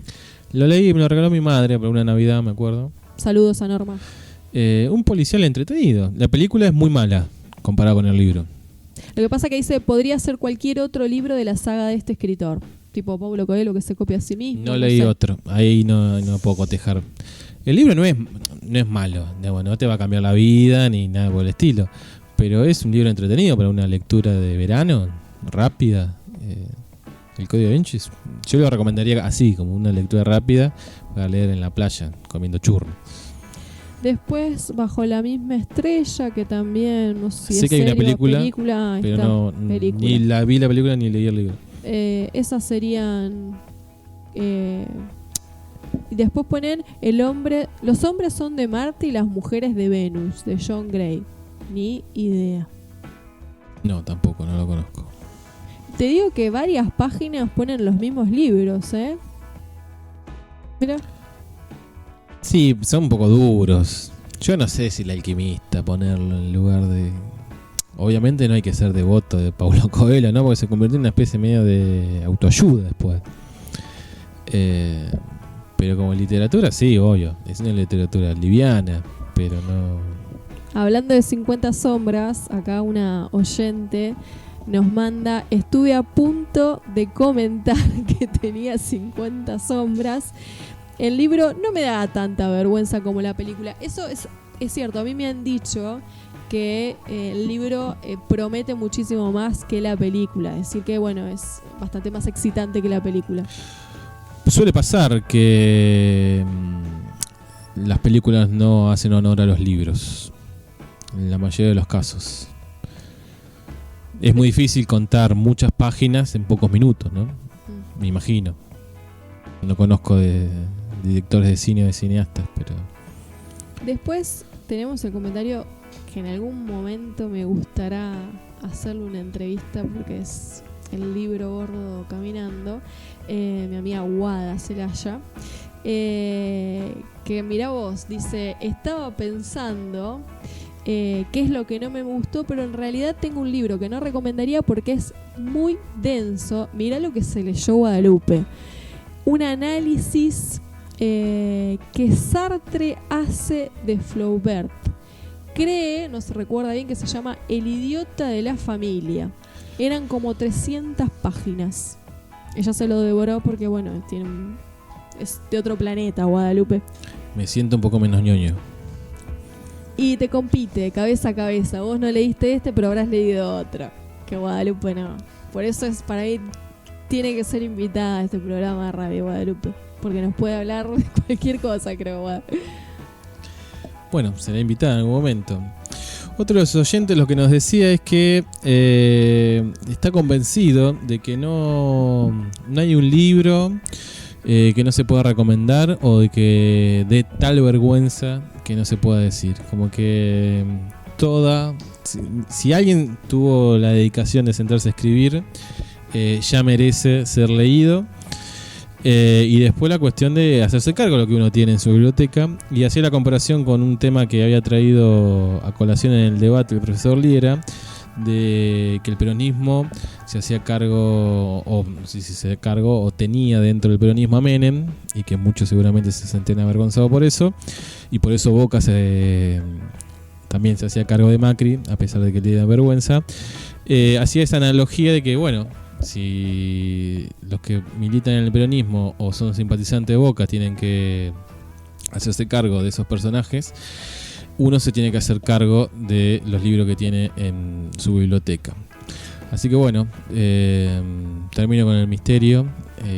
Lo leí y me lo regaló mi madre para una Navidad, me acuerdo. Saludos a Norma. Un policial entretenido. La película es muy mala comparada con el libro. Lo que pasa que dice, podría ser cualquier otro libro de la saga de este escritor. Tipo Paulo Coelho, que se copia a sí mismo. No leí otro. Ahí no puedo cotejar. El libro no es malo, no te va a cambiar la vida ni nada por el estilo, pero es un libro entretenido para una lectura de verano, rápida. El Código Da Vinci, yo lo recomendaría así, como una lectura rápida para leer en la playa, comiendo churro. Después, Bajo la misma estrella, que también, no sé si sé es que hay una película pero película. Ni la vi la película ni leí el libro. Esas serían... y después ponen Los hombres son de Marte y las mujeres de Venus, de John Gray. Ni idea. No, tampoco, no lo conozco. Te digo que varias páginas ponen los mismos libros, ¿eh? Mira. Sí, son un poco duros. Yo no sé si El Alquimista ponerlo en lugar de... Obviamente no hay que ser devoto de Paulo Coelho, ¿no? Porque se convirtió en una especie medio de autoayuda después. Pero como literatura, sí, obvio. Es una literatura liviana, pero no... Hablando de 50 sombras, acá una oyente nos manda: estuve a punto de comentar que tenía 50 sombras. El libro no me da tanta vergüenza como la película. Eso es cierto, a mí me han dicho que el libro promete muchísimo más que la película. Es decir que, bueno, es bastante más excitante que la película. Suele pasar que las películas no hacen honor a los libros, en la mayoría de los casos. Es muy difícil contar muchas páginas en pocos minutos, ¿no? Me imagino. No conozco de directores de cine o de cineastas, pero... Después tenemos el comentario que en algún momento me gustará hacerle una entrevista porque es el libro gordo caminando. Mi amiga Guada Celaya, que mirá vos, dice: estaba pensando qué es lo que no me gustó, pero en realidad tengo un libro que no recomendaría porque es muy denso. Mirá lo que se leyó Guadalupe. Un análisis que Sartre hace de Flaubert. Cree, no se recuerda bien, que se llama El idiota de la familia. Eran como 300 páginas. Ella se lo devoró porque, bueno, es de otro planeta, Guadalupe. Me siento un poco menos ñoño. Y te compite cabeza a cabeza. Vos no leíste pero habrás leído otro. Que Guadalupe no. Por eso es, para mí tiene que ser invitada a este programa de radio, Guadalupe. Porque nos puede hablar de cualquier cosa, creo, Guadalupe. Bueno, será invitada en algún momento. Otro de los oyentes lo que nos decía es que está convencido de que no hay un libro que no se pueda recomendar o de que dé tal vergüenza que no se pueda decir. Como que si alguien tuvo la dedicación de sentarse a escribir, ya merece ser leído. Y después la cuestión de hacerse cargo de lo que uno tiene en su biblioteca, y hacía la comparación con un tema que había traído a colación en el debate el profesor Liera, de que el peronismo se hacía cargo, o si se cargo o tenía dentro del peronismo a Menem, y que muchos seguramente se sentían avergonzados por eso, y por eso Boca también se hacía cargo de Macri, a pesar de que le diera vergüenza. Hacía esa analogía de que, bueno, si los que militan en el peronismo o son simpatizantes de Boca tienen que hacerse cargo de esos personajes, uno se tiene que hacer cargo de los libros que tiene en su biblioteca. Así que bueno, termino con el misterio.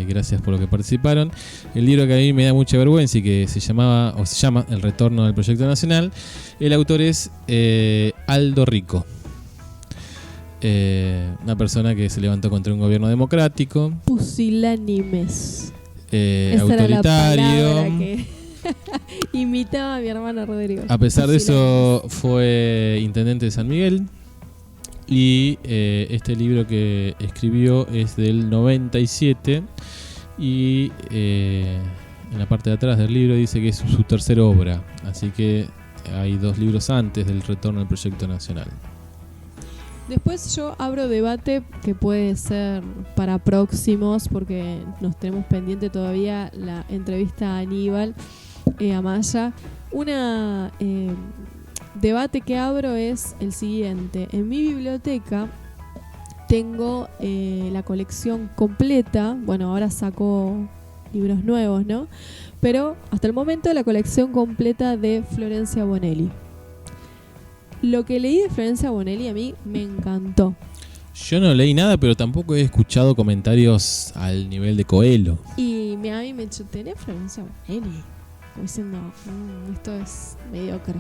Gracias por lo que participaron. El libro que a mí me da mucha vergüenza y que se llama El retorno del proyecto nacional, el autor es Aldo Rico. Una persona que se levantó contra un gobierno democrático, pusilánimes, autoritario, que imitaba a mi hermano Rodrigo. A pesar de eso fue intendente de San Miguel. Y este libro que escribió es del 97 y en la parte de atrás del libro dice que es su tercera obra, así que hay 2 libros antes del retorno del proyecto nacional. Después yo abro debate que puede ser para próximos, porque nos tenemos pendiente todavía la entrevista a Aníbal Amaya. Una debate que abro es el siguiente. En mi biblioteca tengo la colección completa. Bueno, ahora saco libros nuevos, ¿no? Pero hasta el momento la colección completa de Florencia Bonelli. Lo que leí de Florencia Bonelli a mí me encantó. Yo no leí nada, pero tampoco he escuchado comentarios al nivel de Coelho. Y a mí me chutené Florencia Bonelli, como diciendo, esto es mediocre.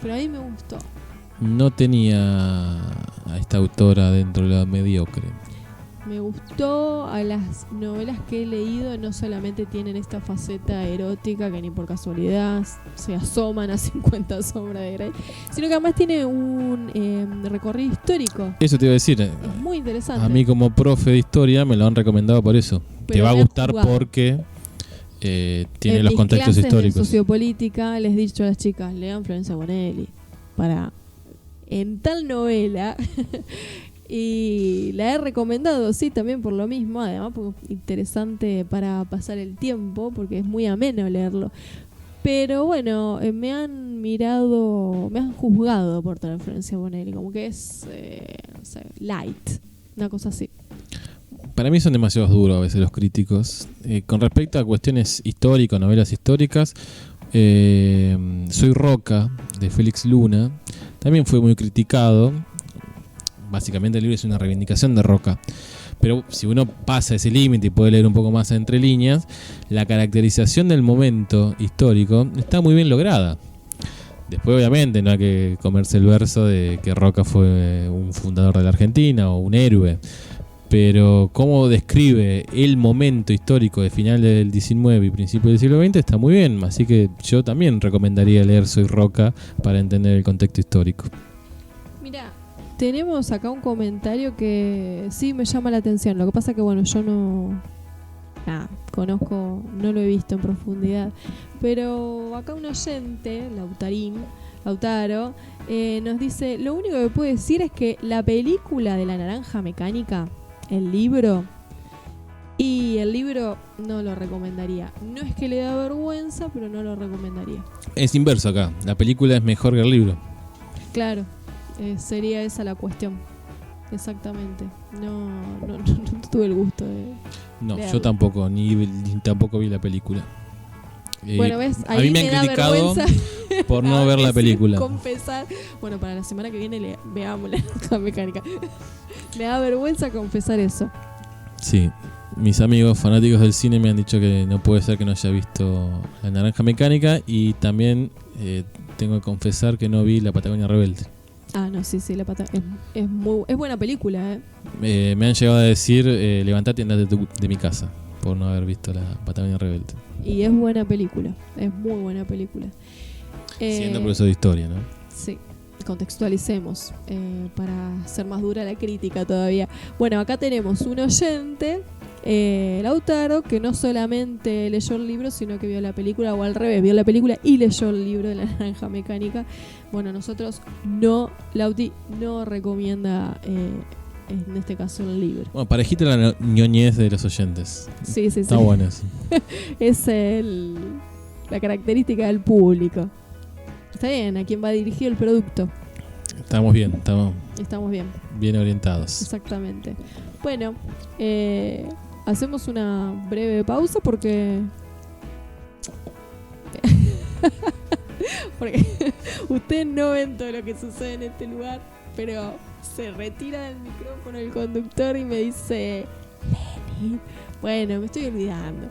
Pero a mí me gustó. No tenía a esta autora dentro de la mediocre. Me gustó. A las novelas que he leído no solamente tienen esta faceta erótica que ni por casualidad se asoman a 50 sombras de Grey, sino que además tiene un recorrido histórico. Eso te iba a decir. Es muy interesante. A mí como profe de historia me lo han recomendado por eso. Pero te va a me han gustar jugado. porque tiene En los mis contextos clases históricos. de sociopolítica les he dicho a las chicas, lean Florencia Bonelli para en tal novela. Y la he recomendado, sí, también por lo mismo, además porque es interesante para pasar el tiempo, porque es muy ameno leerlo. Pero bueno, me han juzgado por tener Florencia Bonelli, como que es no sé, light, una cosa así. Para mí son demasiado duros a veces los críticos. Con respecto a cuestiones históricas, novelas históricas, Soy Roca, de Félix Luna, también fue muy criticado. Básicamente el libro es una reivindicación de Roca. Pero si uno pasa ese límite y puede leer un poco más entre líneas, la caracterización del momento histórico está muy bien lograda. Después obviamente no hay que comerse el verso de que Roca fue un fundador de la Argentina o un héroe. Pero cómo describe el momento histórico de final del XIX y principio del siglo XX está muy bien. Así que yo también recomendaría leer Soy Roca para entender el contexto histórico. Mira, tenemos acá un comentario que sí me llama la atención. Lo que pasa que bueno, yo no conozco, no lo he visto en profundidad. Pero acá un oyente, Lautaro, nos dice, lo único que puedo decir es que la película de La Naranja Mecánica, el libro no lo recomendaría. No es que le da vergüenza, pero no lo recomendaría. Es inverso acá. La película es mejor que el libro. Claro, sería esa la cuestión. Exactamente. No tuve el gusto de No, leerlo. yo tampoco, ni tampoco vi la pelíula. Bueno, ves, a mí ahí me me han da criticado vergüenza por no a ver la veces película. confesar. Bueno, para la semana que viene veamos La Naranja Mecánica. Me da vergüenza confesar eso. Sí, mis amigos fanáticos del cine me han dicho que no puede ser que no haya visto La Naranja Mecánica y también tengo que confesar que no vi La Patagonia Rebelde. Ah, no, sí, La Patagonia es buena película, Me han llegado a decir, levantate y andate de mi casa por no haber visto La Patagonia Rebelde. Y es buena película, es muy buena película. Siendo profesor de historia, ¿no? Sí, contextualicemos para hacer más dura la crítica todavía. Bueno, acá tenemos un oyente, Lautaro, que no solamente leyó el libro, sino que vio la película, o al revés, vio la película y leyó el libro de La Naranja Mecánica. Bueno, nosotros Lauti no recomienda en este caso el libro. Bueno, parejita la ñoñez de los oyentes. Sí. Está bueno eso. Es la característica del público. Está bien, a quién va dirigido el producto. Estamos bien, Estamos bien, bien orientados. exactamente. Bueno, hacemos una breve pausa porque ustedes no ven todo lo que sucede en este lugar, pero se retira del micrófono el conductor y me dice, Lenin. Bueno, me estoy olvidando.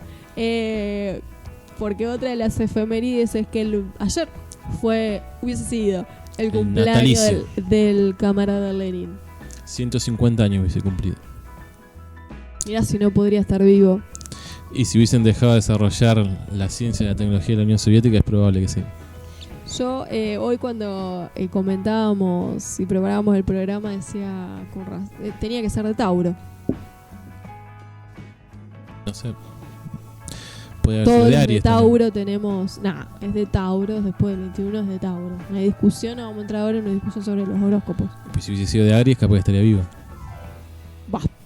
Porque otra de las efemérides es que ayer hubiese sido el cumpleaños del camarada Lenin. 150 años hubiese cumplido. Mirá si no podría estar vivo. Y si hubiesen dejado de desarrollar la ciencia y la tecnología de la Unión Soviética, es probable que sí. Yo hoy cuando comentábamos y preparábamos el programa decía, tenía que ser de Tauro. No sé. Puede haber Todos sido de los Aries de también. Tauro tenemos... es de Tauro, después del 21 es de Tauro. No hay discusión, no vamos a entrar ahora en una discusión sobre los horóscopos. Pues si hubiese sido de Aries, capaz que estaría vivo.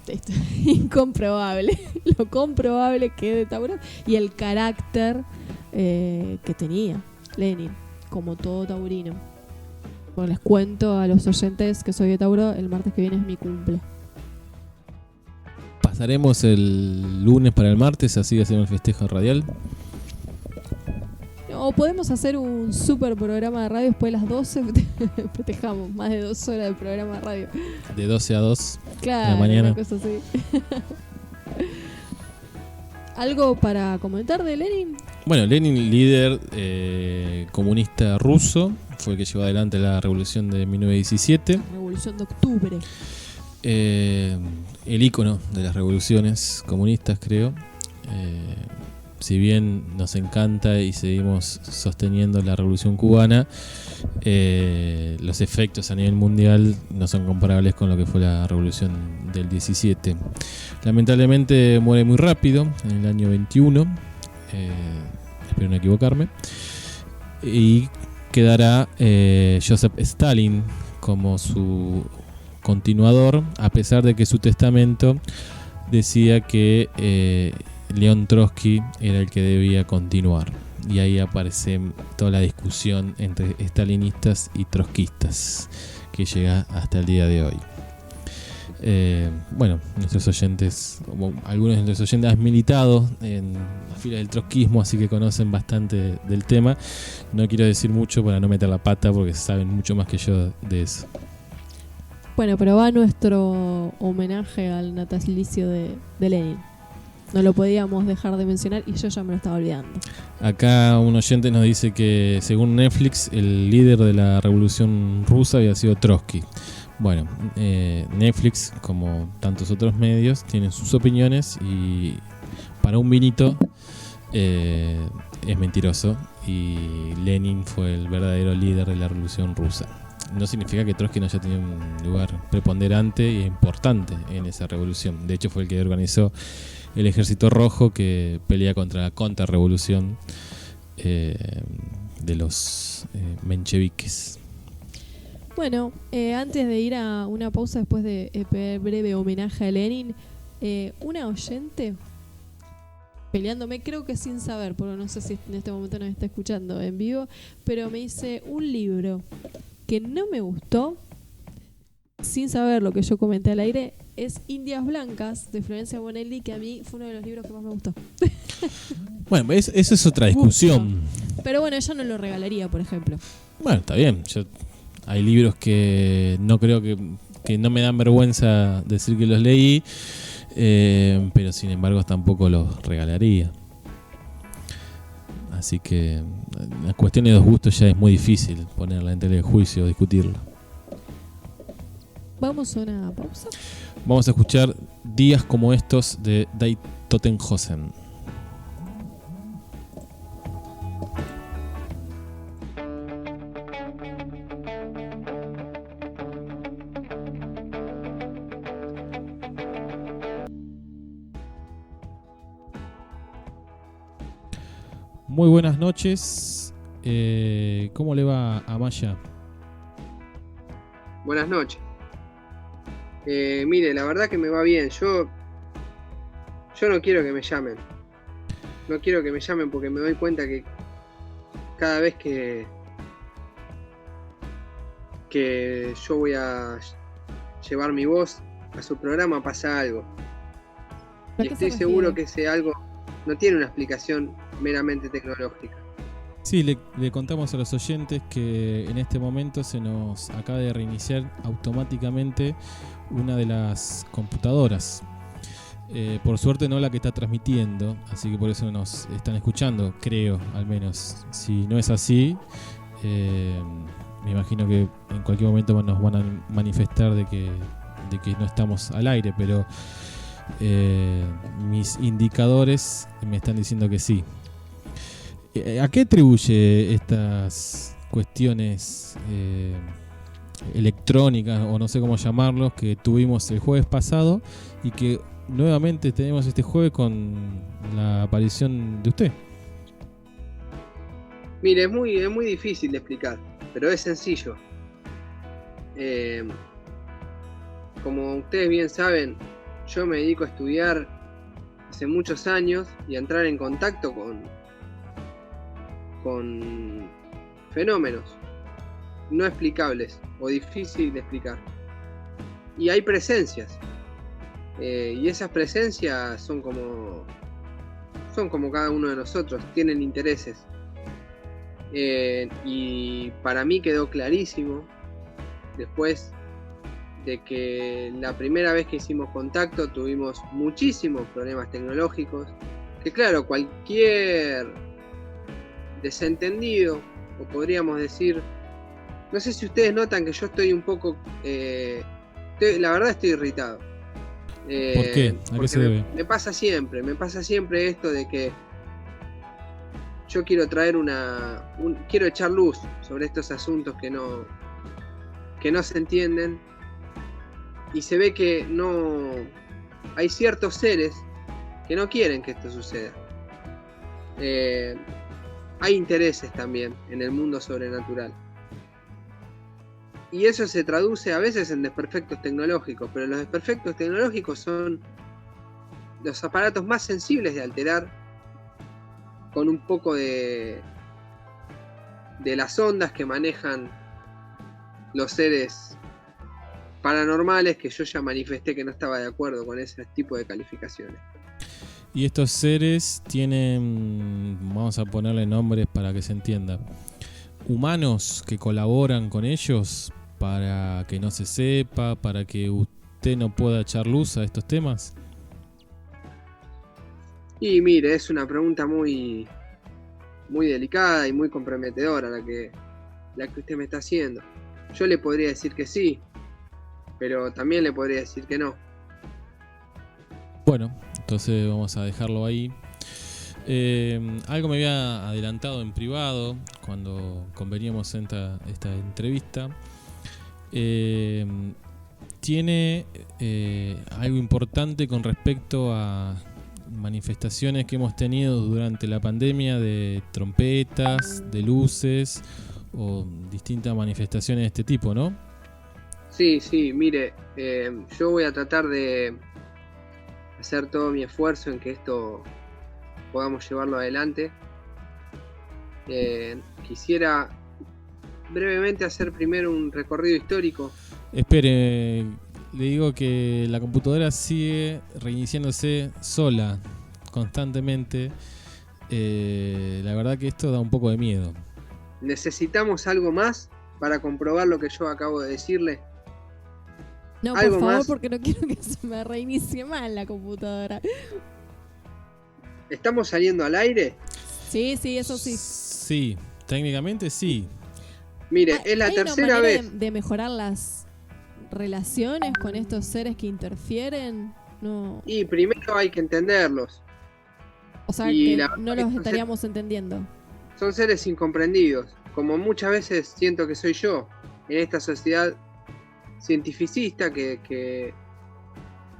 Esto es incomprobable. Lo comprobable que es de Tauro y el carácter que tenía Lenin, como todo taurino. Bueno, les cuento a los oyentes que soy de Tauro, el martes que viene es mi cumple. Pasaremos el lunes para el martes, así hacemos el festejo radial. O podemos hacer un super programa de radio después de las 12. Festejamos más de 2 horas de programa de radio. De 12 a 2 Claro, de la mañana. una cosa así. ¿Algo para comentar de Lenin? Bueno, Lenin, líder comunista ruso, fue el que llevó adelante la revolución de 1917. La Revolución de Octubre. el ícono de las revoluciones comunistas, creo. Si bien nos encanta y seguimos sosteniendo la revolución cubana, los efectos a nivel mundial no son comparables con lo que fue la revolución del 17. Lamentablemente muere muy rápido, en el año 21, espero no equivocarme, y quedará Joseph Stalin como su continuador, a pesar de que su testamento decía que León Trotsky era el que debía continuar. Y ahí aparece toda la discusión entre stalinistas y trotskistas que llega hasta el día de hoy. Bueno, nuestros oyentes, algunos de nuestros oyentes han militado en las filas del trotskismo, así que conocen bastante del tema. No quiero decir mucho para no meter la pata, porque saben mucho más que yo de eso. Bueno, pero va nuestro homenaje al natalicio de Lenin. No lo podíamos dejar de mencionar y yo ya me lo estaba olvidando. Acá un oyente nos dice que según Netflix el líder de la revolución rusa había sido Trotsky. Bueno, Netflix, como tantos otros medios, tienen sus opiniones y para un vinito es mentiroso, y Lenin fue el verdadero líder de la revolución rusa. No significa que Trotsky no haya tenido un lugar preponderante e importante en esa revolución. De hecho fue el que organizó el Ejército Rojo, que pelea contra la contrarrevolución de los mencheviques. Bueno, antes de ir a una pausa después de breve homenaje a Lenin, una oyente peleándome, creo que sin saber, porque no sé si en este momento nos está escuchando en vivo, pero me dice un libro que no me gustó, sin saber lo que yo comenté al aire, es Indias Blancas, de Florencia Bonelli, que a mí fue uno de los libros que más me gustó. Bueno, eso es otra discusión. Pero bueno, ella no lo regalaría, por ejemplo. Bueno, está bien. Hay libros que no creo que no me dan vergüenza decir que los leí, pero sin embargo tampoco los regalaría. Así que la cuestión de los gustos ya es muy difícil ponerla en tela de juicio o discutirla. Vamos a una pausa. Vamos a escuchar Días como estos de Die Totenhausen. Muy buenas noches. ¿Cómo le va a Maya? Buenas noches. Mire, la verdad que me va bien. Yo no quiero que me llamen. No quiero que me llamen porque me doy cuenta que cada vez que yo voy a llevar mi voz a su programa pasa algo. Y estoy seguro que ese algo no tiene una explicación meramente tecnológica. Sí, le contamos a los oyentes que en este momento se nos acaba de reiniciar automáticamente una de las computadoras. Por suerte no la que está transmitiendo, así que por eso nos están escuchando, creo, al menos. Si no es así, me imagino que en cualquier momento nos van a manifestar de que no estamos al aire, pero mis indicadores me están diciendo que sí. ¿A qué atribuye estas cuestiones electrónicas, o no sé cómo llamarlos, que tuvimos el jueves pasado y que nuevamente tenemos este jueves con la aparición de usted? Mire, es muy difícil de explicar, pero es sencillo. Como ustedes bien saben, yo me dedico a estudiar hace muchos años y a entrar en contacto con fenómenos no explicables o difíciles de explicar. Y hay presencias. Y esas presencias son como cada uno de nosotros, tienen intereses. Y para mí quedó clarísimo, después de que la primera vez que hicimos contacto tuvimos muchísimos problemas tecnológicos, que claro, cualquier desentendido, o podríamos decir, no sé si ustedes notan que yo estoy un poco La verdad estoy irritado. ¿Por qué? ¿A qué se debe? Me pasa siempre esto de que yo quiero traer quiero echar luz sobre estos asuntos que no se entienden, y se ve que no hay ciertos seres que no quieren que esto suceda. Hay intereses también en el mundo sobrenatural. Y eso se traduce a veces en desperfectos tecnológicos, pero los desperfectos tecnológicos son los aparatos más sensibles de alterar, con un poco de las ondas que manejan los seres paranormales, que yo ya manifesté que no estaba de acuerdo con ese tipo de calificaciones. Y estos seres tienen, vamos a ponerle nombres para que se entienda, humanos que colaboran con ellos para que no se sepa, para que usted no pueda echar luz a estos temas. Y mire, es una pregunta muy, muy delicada y muy comprometedora la que usted me está haciendo. Yo le podría decir que sí, pero también le podría decir que no. Bueno, entonces vamos a dejarlo ahí. Algo me había adelantado en privado cuando conveníamos en esta entrevista. Tiene algo importante con respecto a manifestaciones que hemos tenido durante la pandemia de trompetas, de luces o distintas manifestaciones de este tipo, ¿no? Sí, mire, yo voy a tratar de hacer todo mi esfuerzo en que esto podamos llevarlo adelante. Quisiera brevemente hacer primero un recorrido histórico. Espere, le digo que la computadora sigue reiniciándose sola, constantemente. La verdad que esto da un poco de miedo. ¿Necesitamos algo más para comprobar lo que yo acabo de decirle? No, por favor, más, porque no quiero que se me reinicie mal la computadora. ¿Estamos saliendo al aire? Sí, eso sí. Sí, técnicamente sí. Mire, es la tercera vez de mejorar las relaciones con estos seres que interfieren. No. Y primero hay que entenderlos. O sea, que no los estaríamos entendiendo. Son seres incomprendidos, como muchas veces siento que soy yo en esta sociedad cientificista que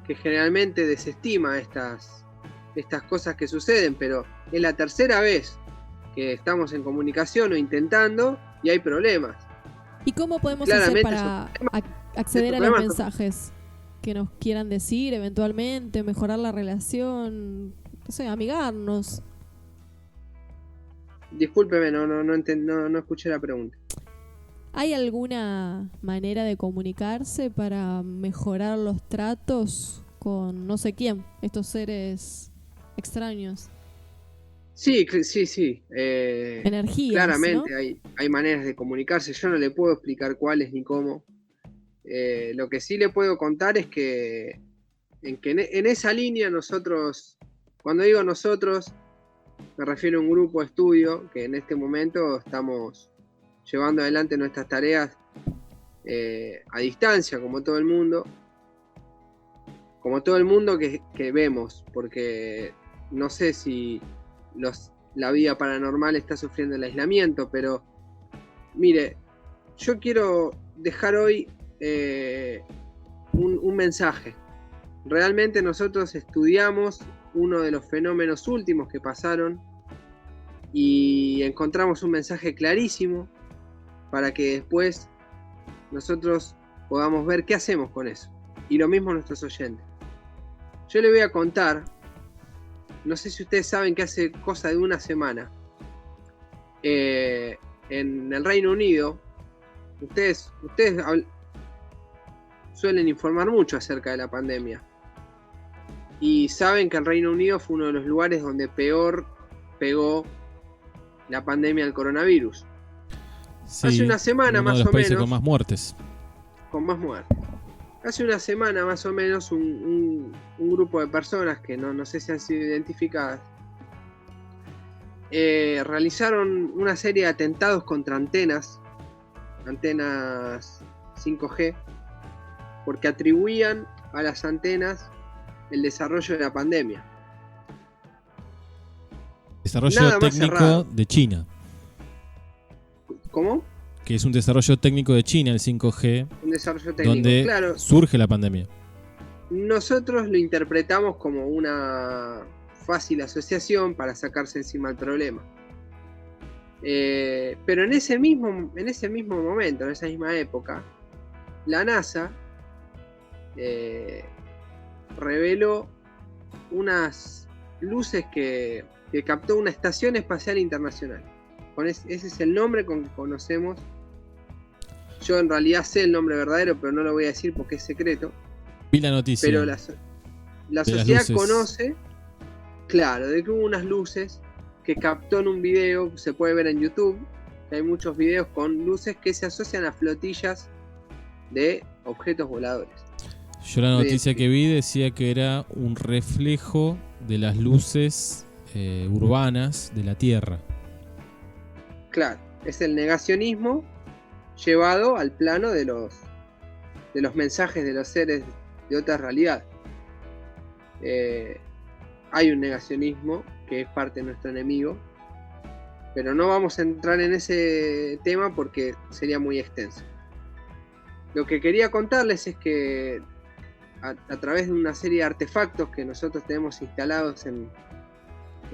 generalmente desestima estas cosas que suceden, pero es la tercera vez que estamos en comunicación o intentando y hay problemas. ¿Y cómo podemos hacer para acceder a los mensajes que nos quieran decir eventualmente, mejorar la relación, no sé, amigarnos? Discúlpeme, no escuché la pregunta. ¿Hay alguna manera de comunicarse para mejorar los tratos con no sé quién, estos seres extraños? Sí. Energías, claramente, ¿no? hay maneras de comunicarse. Yo no le puedo explicar cuáles ni cómo. Lo que sí le puedo contar es que en esa línea nosotros, cuando digo nosotros, me refiero a un grupo de estudio que en este momento estamos llevando adelante nuestras tareas a distancia, como todo el mundo que vemos, porque no sé si la vida paranormal está sufriendo el aislamiento, pero mire, yo quiero dejar hoy un mensaje. Realmente nosotros estudiamos uno de los fenómenos últimos que pasaron y encontramos un mensaje clarísimo para que después nosotros podamos ver qué hacemos con eso. Y lo mismo nuestros oyentes. Yo les voy a contar, no sé si ustedes saben que hace cosa de una semana, en el Reino Unido, ustedes suelen informar mucho acerca de la pandemia. Y saben que el Reino Unido fue uno de los lugares donde peor pegó la pandemia del coronavirus. Sí, hace una semana uno más de los o países menos. Con más muertes. Hace una semana más o menos un grupo de personas que no sé si han sido identificadas realizaron una serie de atentados contra antenas 5G, porque atribuían a las antenas el desarrollo de la pandemia. Desarrollo Nada más técnico cerrado. de China, ¿Cómo? que es un desarrollo técnico de China, el 5G, Un desarrollo técnico. donde Claro, surge la pandemia. nosotros lo interpretamos como una fácil asociación para sacarse encima el problema. Pero en ese mismo momento, en esa misma época, la NASA reveló unas luces que captó una estación espacial internacional. Ese es el nombre con que conocemos. Yo en realidad sé el nombre verdadero, pero no lo voy a decir porque es secreto. Vi la noticia. Pero la de sociedad las luces. conoce, claro, de que hubo unas luces que captó en un video, se puede ver en YouTube. Hay muchos videos con luces que se asocian a flotillas de objetos voladores. Yo la noticia que vi decía que era un reflejo de las luces urbanas de la Tierra. Claro, es el negacionismo llevado al plano de los mensajes de los seres de otra realidad. Hay un negacionismo que es parte de nuestro enemigo, pero no vamos a entrar en ese tema porque sería muy extenso. Lo que quería contarles es que a través de una serie de artefactos que nosotros tenemos instalados en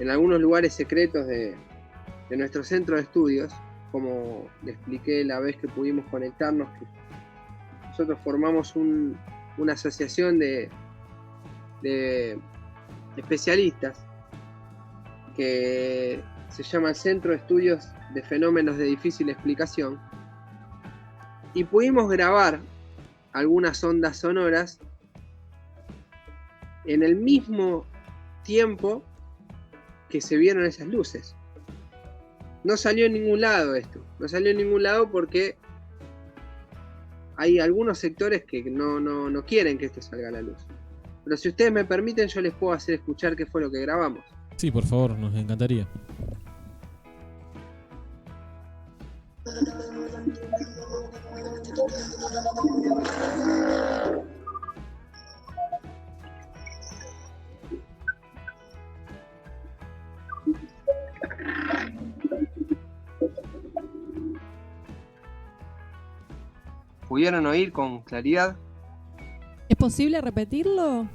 algunos lugares secretos de nuestro centro de estudios, como le expliqué la vez que pudimos conectarnos, que nosotros formamos una asociación de especialistas que se llama el Centro de Estudios de Fenómenos de Difícil Explicación, y pudimos grabar algunas ondas sonoras en el mismo tiempo que se vieron esas luces. No salió en ningún lado esto, no salió en ningún lado porque hay algunos sectores que no quieren que esto salga a la luz. Pero si ustedes me permiten, yo les puedo hacer escuchar qué fue lo que grabamos. Sí, por favor, nos encantaría. ¿Pudieron oír con claridad? ¿Es posible repetirlo?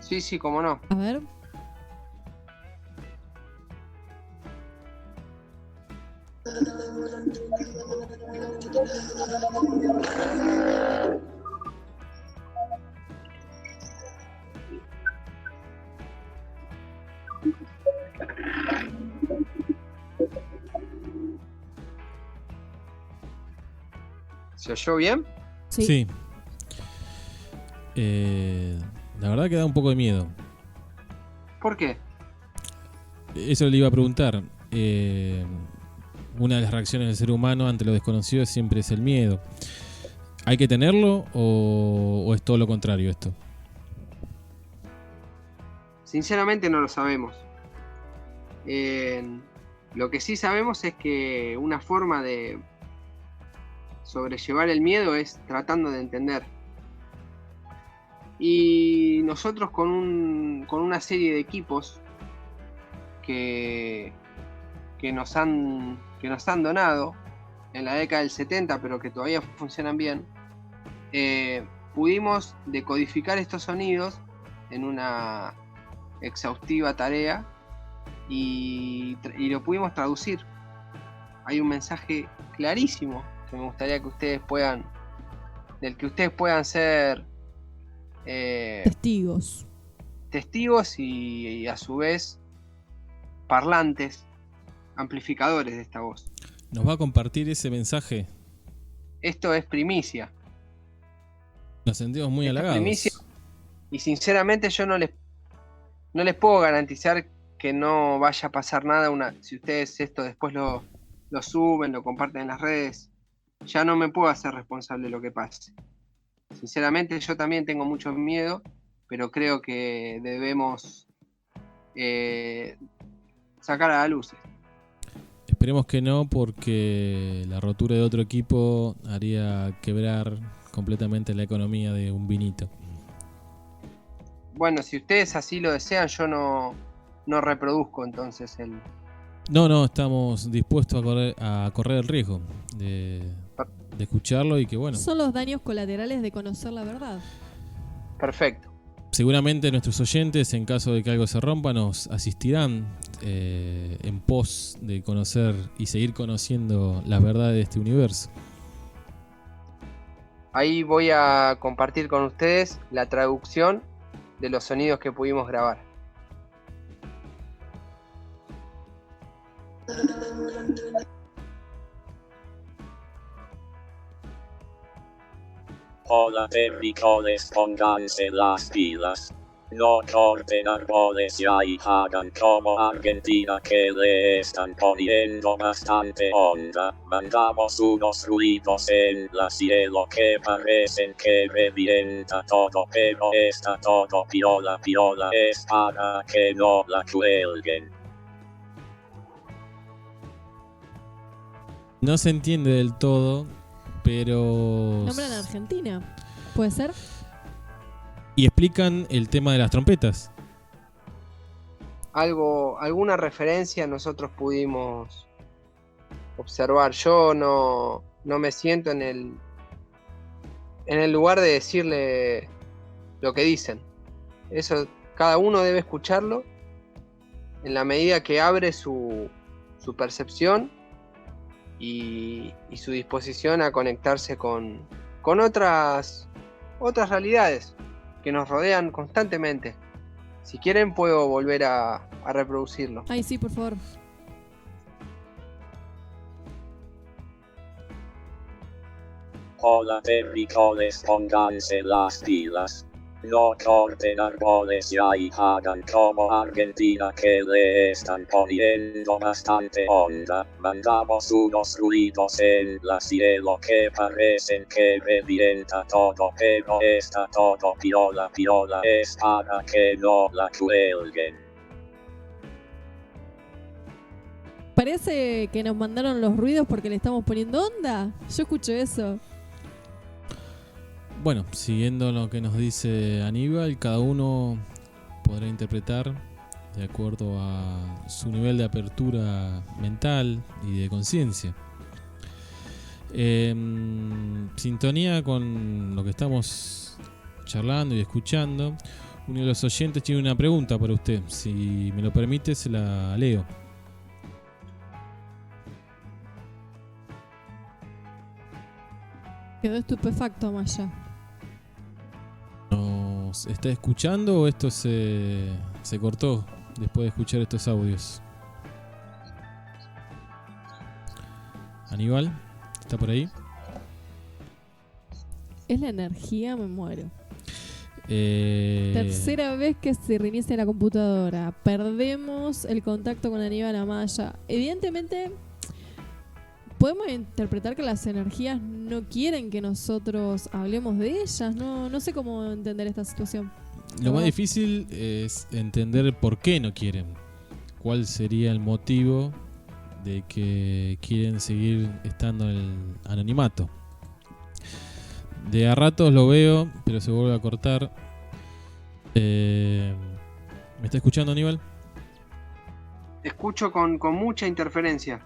Sí, cómo no. A ver. ¿Se oyó bien? Sí. La verdad que da un poco de miedo. ¿Por qué? Eso le iba a preguntar. Una de las reacciones del ser humano ante lo desconocido siempre es el miedo. ¿Hay que tenerlo o es todo lo contrario esto? Sinceramente no lo sabemos. Lo que sí sabemos es que una forma de sobrellevar el miedo es tratando de entender. Y nosotros con una serie de equipos que nos han donado en la década del 70, pero que todavía funcionan bien, pudimos decodificar estos sonidos en una exhaustiva tarea y lo pudimos traducir. Hay un mensaje clarísimo que me gustaría que ustedes puedan ser testigos y a su vez parlantes, amplificadores de esta voz. ¿Nos va a compartir ese mensaje? Esto es primicia. Nos sentimos muy halagados. Primicia, y sinceramente yo no les puedo garantizar que no vaya a pasar nada. Si ustedes esto después lo suben, lo comparten en las redes, ya no me puedo hacer responsable de lo que pase. Sinceramente yo también tengo mucho miedo, pero creo que debemos sacar a la luz. esperemos que no, porque la rotura de otro equipo haría quebrar completamente la economía de un vinito. Bueno, si ustedes así lo desean, yo no reproduzco entonces el... No, estamos dispuestos a correr el riesgo de escucharlo y que bueno. Son los daños colaterales de conocer la verdad. Perfecto. Seguramente nuestros oyentes, en caso de que algo se rompa, nos asistirán en pos de conocer y seguir conociendo las verdades de este universo. Ahí voy a compartir con ustedes la traducción de los sonidos que pudimos grabar. Hola terrícolas, pónganse las pilas. No corten árboles ya y hagan como Argentina, que le están poniendo bastante onda. Mandamos unos ruidos en la cielo que parecen que revienta todo, pero está todo piola, es para que no la cuelguen. No se entiende del todo, pero... Nombran a Argentina, ¿puede ser? Y explican el tema de las trompetas. Alguna referencia nosotros pudimos observar. Yo no me siento en el lugar de decirle lo que dicen. Eso cada uno debe escucharlo en la medida que abre su percepción y su disposición a conectarse con otras realidades que nos rodean constantemente. Si quieren puedo volver a reproducirlo. Ay, sí, por favor. Hola terrícolas, pónganse las pilas. No corten árboles ya y hagan como Argentina, que le están poniendo bastante onda. Mandamos unos ruidos en la cielo que parecen que revienta todo, pero está todo piola, es para que no la cuelguen. Parece que nos mandaron los ruidos porque le estamos poniendo onda. Yo escucho eso. Bueno, siguiendo lo que nos dice Aníbal, cada uno podrá interpretar de acuerdo a su nivel de apertura mental y de conciencia. Sintonía con lo que estamos charlando y escuchando, uno de los oyentes tiene una pregunta para usted. Si me lo permite, se la leo. Quedó estupefacto, Maya. ¿Nos está escuchando o esto se cortó después de escuchar estos audios? Aníbal, ¿está por ahí? Es la energía, me muero. Tercera vez que se reinicia la computadora. Perdemos el contacto con Aníbal Amaya. Evidentemente, podemos interpretar que las energías no quieren que nosotros hablemos de ellas. No sé cómo entender esta situación. Lo más difícil es entender por qué no quieren. ¿Cuál sería el motivo de que quieren seguir estando en el anonimato? De a ratos lo veo, pero se vuelve a cortar. ¿Me está escuchando, Aníbal? Escucho con mucha interferencia.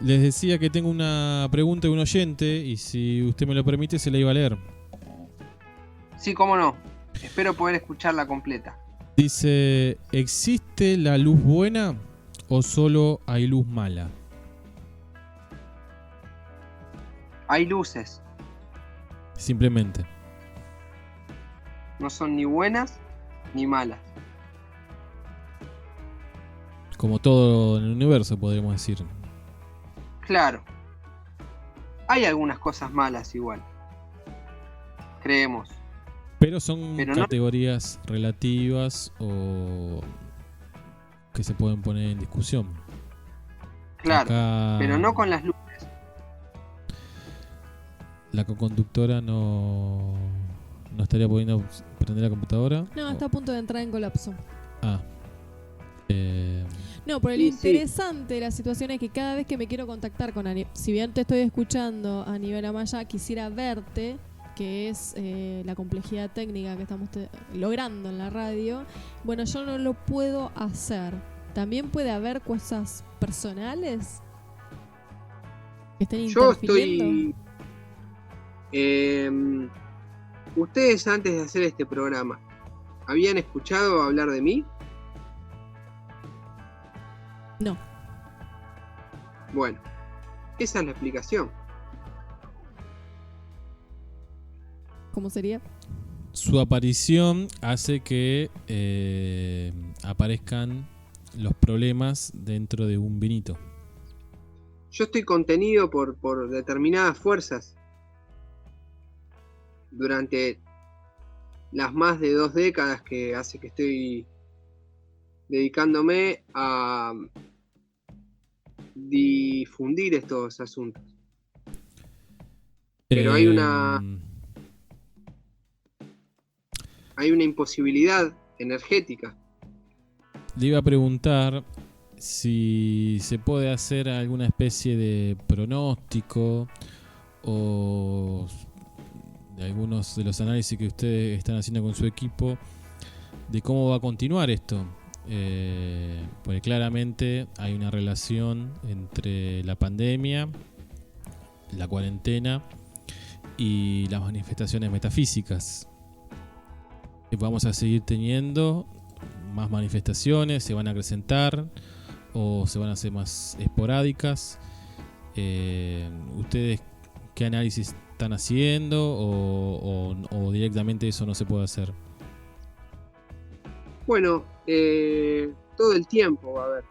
Les decía que tengo una pregunta de un oyente y si usted me lo permite se la iba a leer. Sí, cómo no. Espero poder escucharla completa. Dice, ¿existe la luz buena o solo hay luz mala? Hay luces. Simplemente. No son ni buenas ni malas. Como todo en el universo, podríamos decir. Claro. Hay algunas cosas malas igual. Creemos. Pero son Pero categorías relativas o que se pueden poner en discusión. Claro, Acá, pero no con las luces. la coconductora no estaría pudiendo prender la computadora. No, está a punto de entrar en colapso. Ah. No, pero lo Y sí, interesante de la situación es que cada vez que me quiero contactar con si bien te estoy escuchando a nivel amaya, quisiera verte, que es la complejidad técnica que estamos logrando en la radio. Bueno, yo no lo puedo hacer. También puede haber cosas personales que estén yo interfiriendo. estoy... ustedes antes de hacer este programa, ¿habían escuchado hablar de mí? No. Bueno, esa es la explicación. ¿Cómo sería? Su aparición hace que aparezcan los problemas dentro de un vinito. Yo estoy contenido por determinadas fuerzas durante las más de 2 décadas que hace que estoy dedicándome a difundir estos asuntos. Pero hay una imposibilidad energética. Le iba a preguntar si se puede hacer alguna especie de pronóstico o de algunos de los análisis que ustedes están haciendo con su equipo de cómo va a continuar esto. Porque claramente hay una relación entre la pandemia, la cuarentena y las manifestaciones metafísicas. Vamos a seguir teniendo más manifestaciones, se van a acrecentar o se van a hacer más esporádicas. ¿Ustedes qué análisis están haciendo o directamente eso no se puede hacer? Bueno, todo el tiempo va a haber.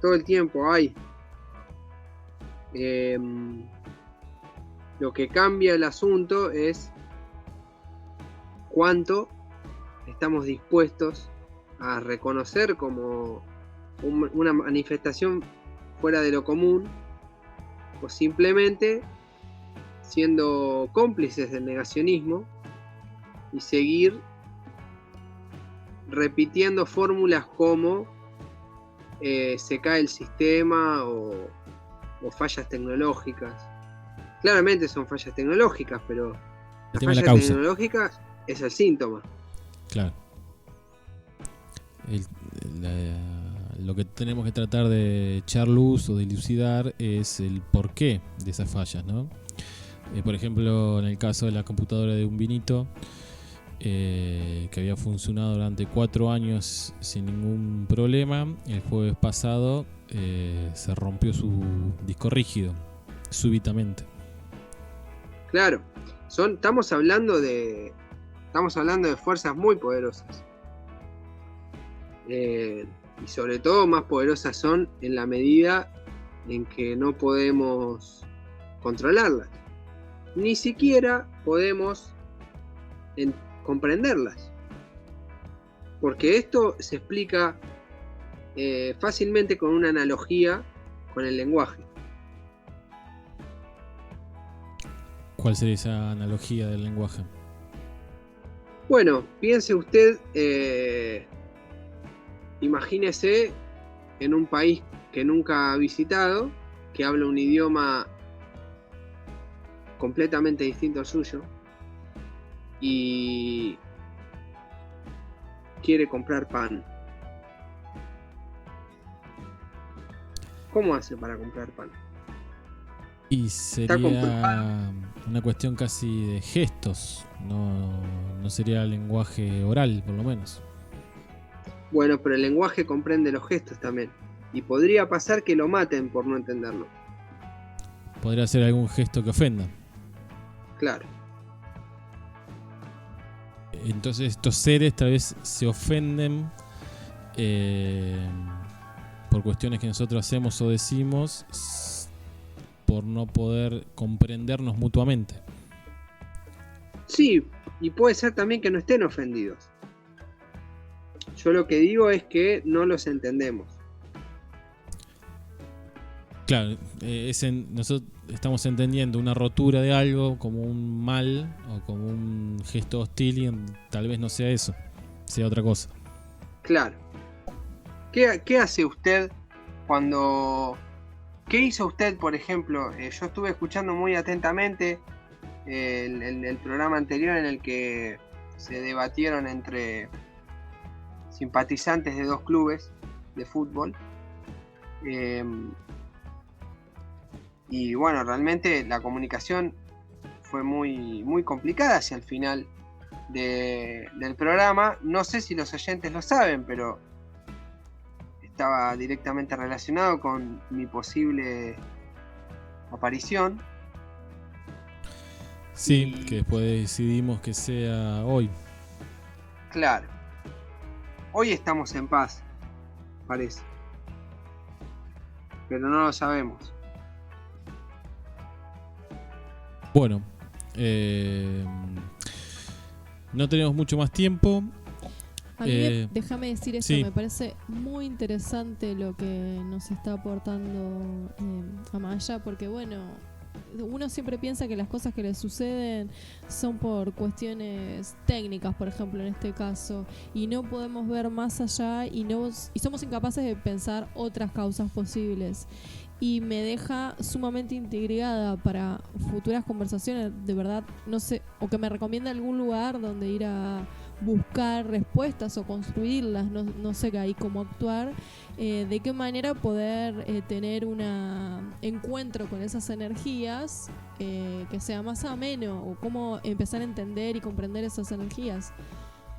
Todo el tiempo hay. Lo que cambia el asunto es cuánto estamos dispuestos a reconocer como una manifestación fuera de lo común, o simplemente siendo cómplices del negacionismo y seguir repitiendo fórmulas como se cae el sistema o fallas tecnológicas. Claramente son fallas tecnológicas, pero las fallas tecnológicas es el síntoma. Claro. Lo que tenemos que tratar de echar luz o de dilucidar es el porqué de esas fallas, ¿no? Por ejemplo, en el caso de la computadora de un vinito, que había funcionado durante 4 años sin ningún problema, el jueves pasado se rompió su disco rígido súbitamente. Claro, estamos hablando de fuerzas muy poderosas. Y sobre todo más poderosas son en la medida en que no podemos controlarlas. Ni siquiera podemos comprenderlas. Porque esto se explica fácilmente con una analogía con el lenguaje. ¿Cuál sería esa analogía del lenguaje? Bueno, piense usted, imagínese en un país que nunca ha visitado, que habla un idioma completamente distinto al suyo y quiere comprar pan. ¿Cómo hace para comprar pan? Y sería una cuestión casi de gestos, no sería lenguaje oral, por lo menos. Bueno, pero el lenguaje comprende los gestos también. Y podría pasar que lo maten por no entenderlo. Podría ser algún gesto que ofenda. Claro. Entonces estos seres tal vez se ofenden por cuestiones que nosotros hacemos o decimos, por no poder comprendernos mutuamente. Sí, y puede ser también que no estén ofendidos. Yo lo que digo es que no los entendemos. Claro, nosotros estamos entendiendo una rotura de algo como un mal o como un gesto hostil y tal vez no sea eso, sea otra cosa. Claro, ¿Qué hace usted cuando... ¿Qué hizo usted, por ejemplo? Yo estuve escuchando muy atentamente el programa anterior en el que se debatieron entre simpatizantes de dos clubes de fútbol. Y bueno, realmente la comunicación fue muy, muy complicada hacia el final del programa. No sé si los oyentes lo saben, pero estaba directamente relacionado con mi posible aparición. Sí, que después decidimos que sea hoy. Claro. Hoy estamos en paz, parece. Pero no lo sabemos. Bueno, no tenemos mucho más tiempo. A mí, déjame decir esto, sí. Me parece muy interesante lo que nos está aportando Amaya, porque bueno, uno siempre piensa que las cosas que le suceden son por cuestiones técnicas, por ejemplo, en este caso, y no podemos ver más allá y somos incapaces de pensar otras causas posibles. Y me deja sumamente intrigada para futuras conversaciones, de verdad, no sé, o que me recomienda algún lugar donde ir a buscar respuestas o construirlas, no sé ahí cómo actuar, de qué manera poder tener un encuentro con esas energías que sea más ameno, o cómo empezar a entender y comprender esas energías.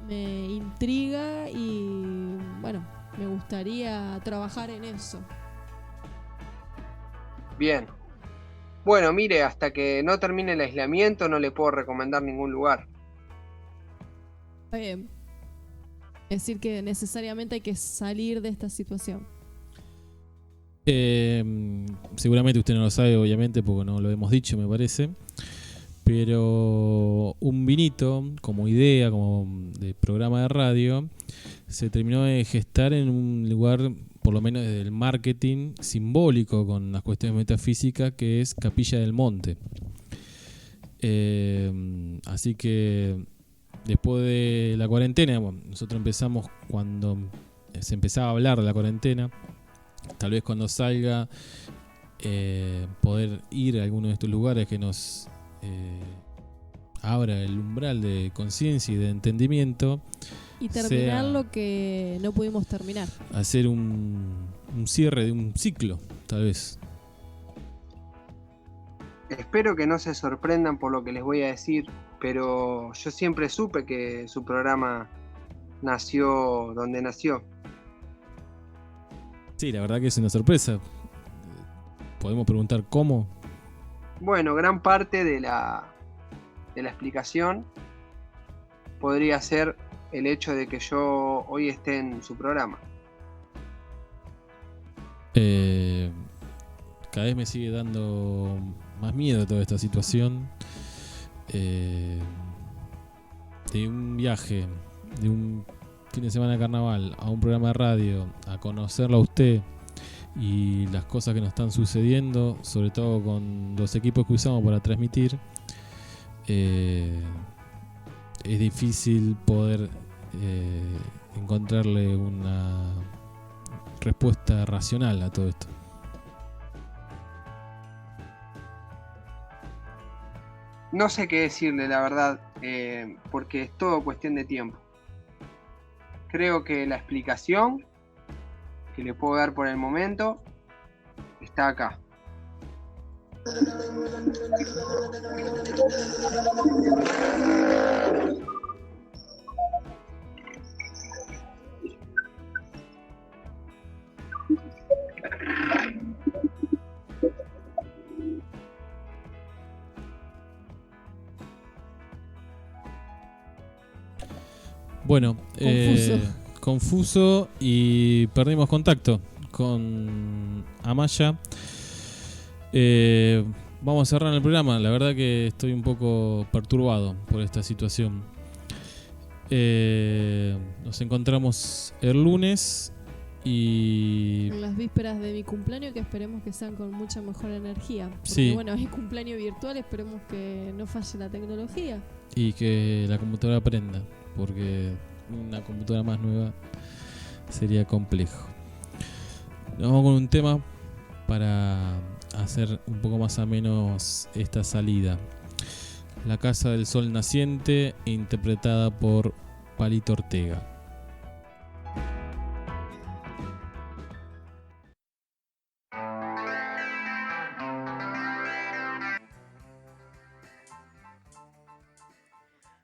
Me intriga y bueno, me gustaría trabajar en eso. Bien. Bueno, mire, hasta que no termine el aislamiento no le puedo recomendar ningún lugar. Es decir, que necesariamente hay que salir de esta situación. Seguramente usted no lo sabe, obviamente, porque no lo hemos dicho, me parece. Pero un vinito, como idea, como de programa de radio, se terminó de gestar en un lugar, por lo menos desde el marketing, simbólico con las cuestiones metafísicas, que es Capilla del Monte. Así que después de la cuarentena, bueno, nosotros empezamos cuando se empezaba a hablar de la cuarentena, tal vez cuando salga poder ir a alguno de estos lugares que nos abra el umbral de conciencia y de entendimiento y terminar lo que no pudimos terminar, hacer un cierre de un ciclo, tal vez. Espero que no se sorprendan por lo que les voy a decir, pero yo siempre supe que su programa nació donde nació. Sí, la verdad que es una sorpresa. ¿Podemos preguntar cómo? Bueno, gran parte de la explicación podría ser el hecho de que yo hoy esté en su programa. Cada vez me sigue dando más miedo toda esta situación. De un viaje, de un fin de semana de carnaval, a un programa de radio, a conocerlo a usted y las cosas que nos están sucediendo, sobre todo con los equipos que usamos para transmitir, es difícil poder encontrarle una respuesta racional a todo esto. No sé qué decirle, la verdad, porque es todo cuestión de tiempo. Creo que la explicación que le puedo dar por el momento está acá. Bueno, confuso y perdimos contacto con Amaya. Vamos a cerrar el programa. La verdad que estoy un poco perturbado por esta situación. Nos encontramos el lunes y en las vísperas de mi cumpleaños, que esperemos que sean con mucha mejor energía. Porque sí. Bueno, es cumpleaños virtual, esperemos que no falle la tecnología. Y que la computadora prenda, porque una computadora más nueva sería complejo. Nos vamos con un tema para hacer un poco más ameno esta salida. La Casa del Sol Naciente, interpretada por Palito Ortega.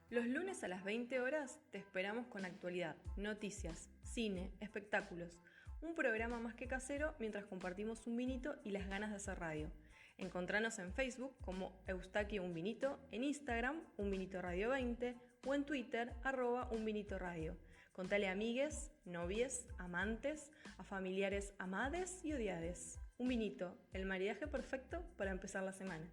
Los lunes a las 20 horas te esperamos con actualidad, noticias, cine, espectáculos. Un programa más que casero mientras compartimos un vinito y las ganas de hacer radio. Encontranos en Facebook como Eustaquio Un Vinito, en Instagram Un Vinito Radio 20 o en Twitter @Un Vinito Radio. Contale a amigues, novies, amantes, a familiares amades y odiades. Un vinito, el maridaje perfecto para empezar la semana.